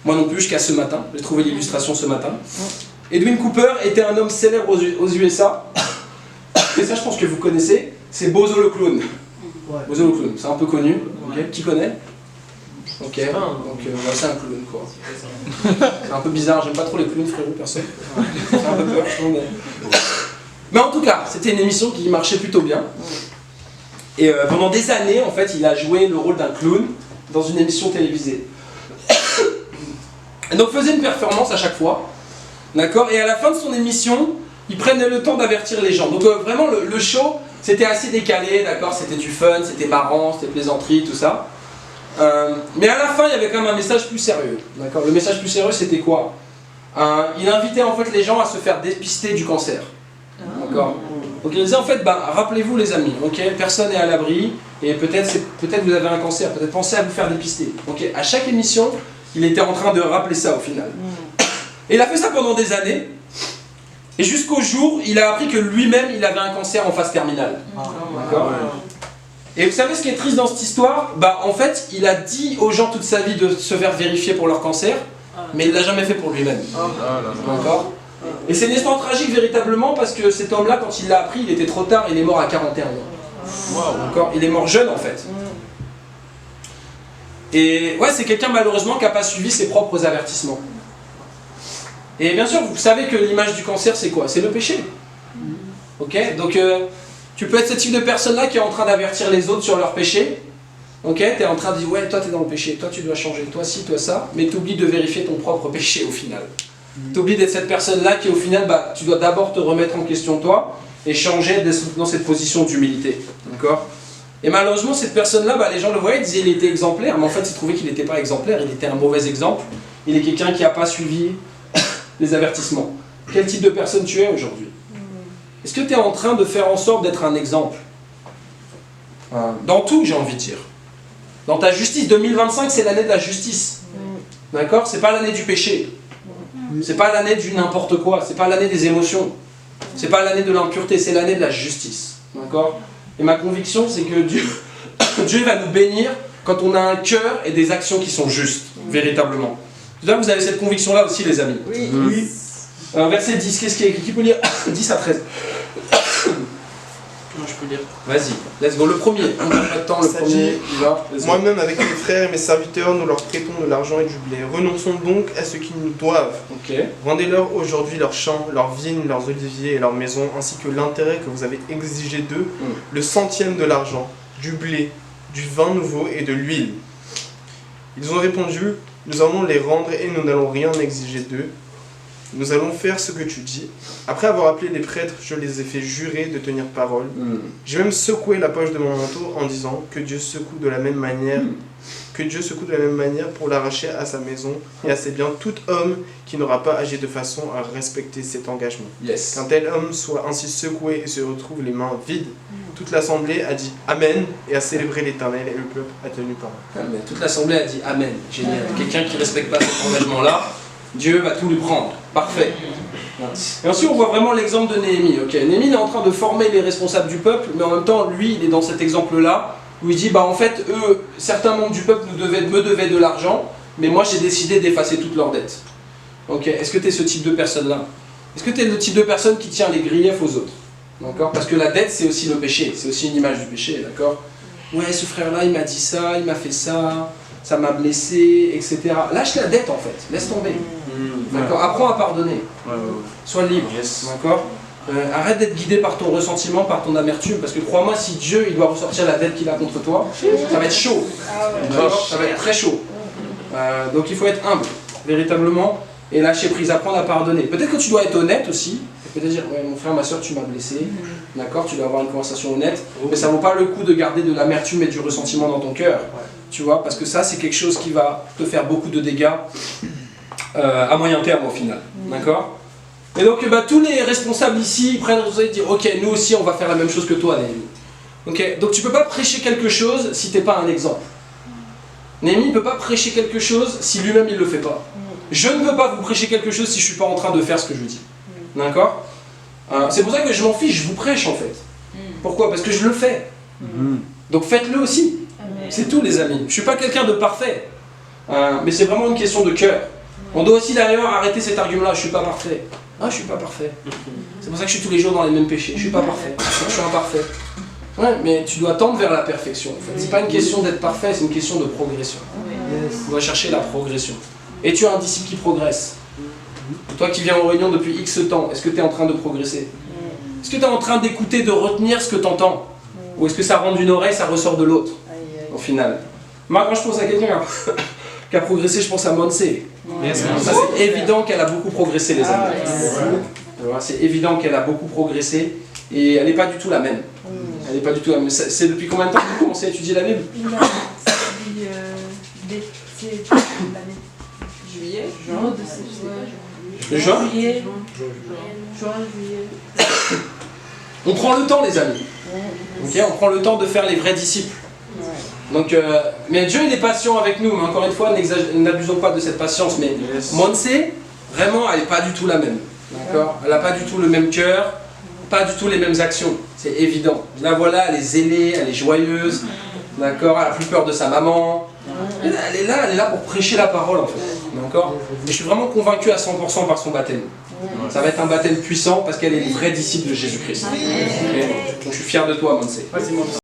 Moi non plus jusqu'à ce matin, j'ai trouvé l'illustration ce matin. Edwin Cooper était un homme célèbre aux USA. Et ça je pense que vous connaissez, c'est Bozo le clown. Bozo le clown, c'est un peu connu. Okay. Qui connaît? Ok, donc c'est un clown quoi. C'est un peu bizarre, j'aime pas trop les clowns frérot, personne. Ça fait un peu peur, je trouve. Mais en tout cas, c'était une émission qui marchait plutôt bien. Et pendant des années, en fait, il a joué le rôle d'un clown dans une émission télévisée. Et donc faisait une performance à chaque fois, d'accord, et à la fin de son émission, il prenait le temps d'avertir les gens. Donc vraiment le show, c'était assez décalé, d'accord, c'était du fun, c'était marrant, c'était plaisanterie, tout ça. Mais à la fin, il y avait quand même un message plus sérieux, d'accord. Le message plus sérieux, c'était quoi? Il invitait en fait les gens à se faire dépister du cancer, d'accord. Donc il disait en fait, rappelez-vous les amis, ok, personne n'est à l'abri, et peut-être vous avez un cancer, peut-être pensez à vous faire dépister. Ok, à chaque émission, il était en train de rappeler ça au final. Et il a fait ça pendant des années, et jusqu'au jour, il a appris que lui-même, il avait un cancer en phase terminale. D'accord. Et vous savez ce qui est triste dans cette histoire? En fait, il a dit aux gens toute sa vie de se faire vérifier pour leur cancer, mais il ne l'a jamais fait pour lui-même. D'accord. Et c'est une histoire tragique véritablement parce que cet homme-là, quand il l'a appris, il était trop tard, il est mort à 41 ans. D'accord. Il est mort jeune en fait. Et ouais, c'est quelqu'un malheureusement qui n'a pas suivi ses propres avertissements. Et bien sûr, vous savez que l'image du cancer, c'est quoi? C'est le péché. Ok. Donc, tu peux être ce type de personne-là qui est en train d'avertir les autres sur leur péché. Ok. Tu es en train de dire, ouais, toi, tu es dans le péché, toi, tu dois changer, toi, ci, toi, ça. Mais tu oublies de vérifier ton propre péché au final. Tu oublies d'être cette personne-là qui, au final, tu dois d'abord te remettre en question toi et changer dans cette position d'humilité. D'accord. Et malheureusement, cette personne-là, les gens le voyaient, ils disaient qu'il était exemplaire, mais en fait, ils trouvaient qu'il n'était pas exemplaire, il était un mauvais exemple. Il est quelqu'un qui n'a pas suivi les avertissements. Quel type de personne tu es aujourd'hui? Est-ce que tu es en train de faire en sorte d'être un exemple? Dans tout, j'ai envie de dire. Dans ta justice, 2025, c'est l'année de la justice. D'accord? C'est pas l'année du péché. C'est pas l'année du n'importe quoi. C'est pas l'année des émotions. C'est pas l'année de l'impureté, c'est l'année de la justice. D'accord? Et ma conviction, c'est que Dieu va nous bénir quand on a un cœur et des actions qui sont justes, véritablement. Là, vous avez cette conviction-là aussi, les amis. Oui. Verset 10, qu'est-ce qu'il y a écrit? Qui peut lire 10 à 13? Je peux lire. Vas-y, let's go. Le premier. On n'a pas de temps, le premier. Moi-même, avec mes frères et mes serviteurs, nous leur prêtons de l'argent et du blé. Renonçons donc à ce qu'ils nous doivent. Rendez-leur aujourd'hui leurs champs, leurs vignes, leurs oliviers et leurs maisons, ainsi que l'intérêt que vous avez exigé d'eux, le centième de l'argent, du blé, du vin nouveau et de l'huile. Ils ont répondu, nous allons les rendre et nous n'allons rien exiger d'eux. Nous allons faire ce que tu dis. Après avoir appelé les prêtres, je les ai fait jurer de tenir parole. J'ai même secoué la poche de mon manteau en disant que Dieu secoue de la même manière, pour l'arracher à sa maison et à ses biens tout homme qui n'aura pas agi de façon à respecter cet engagement. Qu'un tel homme soit ainsi secoué et se retrouve les mains vides. Toute l'assemblée a dit Amen et a célébré l'Éternel et le peuple a tenu parole. Toute l'assemblée a dit Amen. Génial. Quelqu'un qui ne respecte pas cet engagement-là, Dieu va tout lui prendre. Parfait. Et ensuite, on voit vraiment l'exemple de Néhémie. Néhémie est en train de former les responsables du peuple, mais en même temps, lui, il est dans cet exemple-là, où il dit, en fait, eux, certains membres du peuple me devaient de l'argent, mais moi, j'ai décidé d'effacer toutes leurs dettes. Est-ce que tu es ce type de personne-là? Est-ce que tu es le type de personne qui tient les griefs aux autres? D'accord? Parce que la dette, c'est aussi le péché, c'est aussi une image du péché, d'accord? Ouais, ce frère-là, il m'a dit ça, il m'a fait ça, ça m'a blessé, etc. Lâche la dette, en fait, laisse tomber. D'accord? Apprends à pardonner. Sois libre. D'accord? Arrête d'être guidé par ton ressentiment, par ton amertume, parce que crois-moi, si Dieu il doit ressortir la dette qu'il a contre toi, ça va être chaud. Ça va être très chaud. Donc il faut être humble, véritablement, et lâcher prise, apprendre à pardonner. Peut-être que tu dois être honnête aussi, peut-être dire, ouais, mon frère, ma soeur, tu m'as blessé, d'accord, tu dois avoir une conversation honnête, mais ça ne vaut pas le coup de garder de l'amertume et du ressentiment dans ton cœur, tu vois, parce que ça, c'est quelque chose qui va te faire beaucoup de dégâts à moyen terme au final, d'accord. Et donc tous les responsables ici ils prennent la responsabilité de dire ok, nous aussi on va faire la même chose que toi, Néhémie. Donc tu ne peux pas prêcher quelque chose si tu n'es pas un exemple. Néhémie ne peut pas prêcher quelque chose si lui-même il ne le fait pas. Je ne peux pas vous prêcher quelque chose si je ne suis pas en train de faire ce que je dis. D'accord. C'est pour ça que je m'en fiche, je vous prêche en fait. Pourquoi? Parce que je le fais. Donc faites-le aussi. C'est tout les amis. Je ne suis pas quelqu'un de parfait. Mais c'est vraiment une question de cœur. On doit aussi d'ailleurs arrêter cet argument-là, je ne suis pas parfait. Ah, je ne suis pas parfait. C'est pour ça que je suis tous les jours dans les mêmes péchés. Je ne suis pas parfait. Je suis imparfait. Ouais, mais tu dois tendre vers la perfection. En fait. Ce n'est pas une question d'être parfait, c'est une question de progression. On doit chercher la progression. Et tu as un disciple qui progresse. Toi qui viens aux réunions depuis X temps, est-ce que tu es en train de progresser? Est-ce que tu es en train d'écouter, de retenir ce que tu entends? Ou est-ce que ça rentre d'une oreille, ça ressort de l'autre, au final? Moi, quand je pense à quelqu'un qui a progressé, je pense à Monse. Ça, c'est évident qu'elle a beaucoup progressé, les amis. Voilà, c'est évident qu'elle a beaucoup progressé et elle n'est pas du tout la même. Elle n'est pas du tout la même. C'est depuis combien de temps que vous commencez à étudier la Bible? Juillet. Juin. On prend le temps, les amis. Ok, on prend le temps de faire les vrais disciples. Donc, mais Dieu il est patient avec nous, mais encore une fois, n'abusons pas de cette patience. Mais Monse, vraiment, elle n'est pas du tout la même. D'accord? Elle n'a pas du tout le même cœur, pas du tout les mêmes actions. C'est évident. La voilà, elle est zélée, elle est joyeuse. D'accord? Elle n'a plus peur de sa maman. Elle est là pour prêcher la parole en fait. D'accord? Et je suis vraiment convaincu à 100% par son baptême. Ça va être un baptême puissant parce qu'elle est une vraie disciple de Jésus-Christ. Okay? Donc je suis fier de toi, Monse.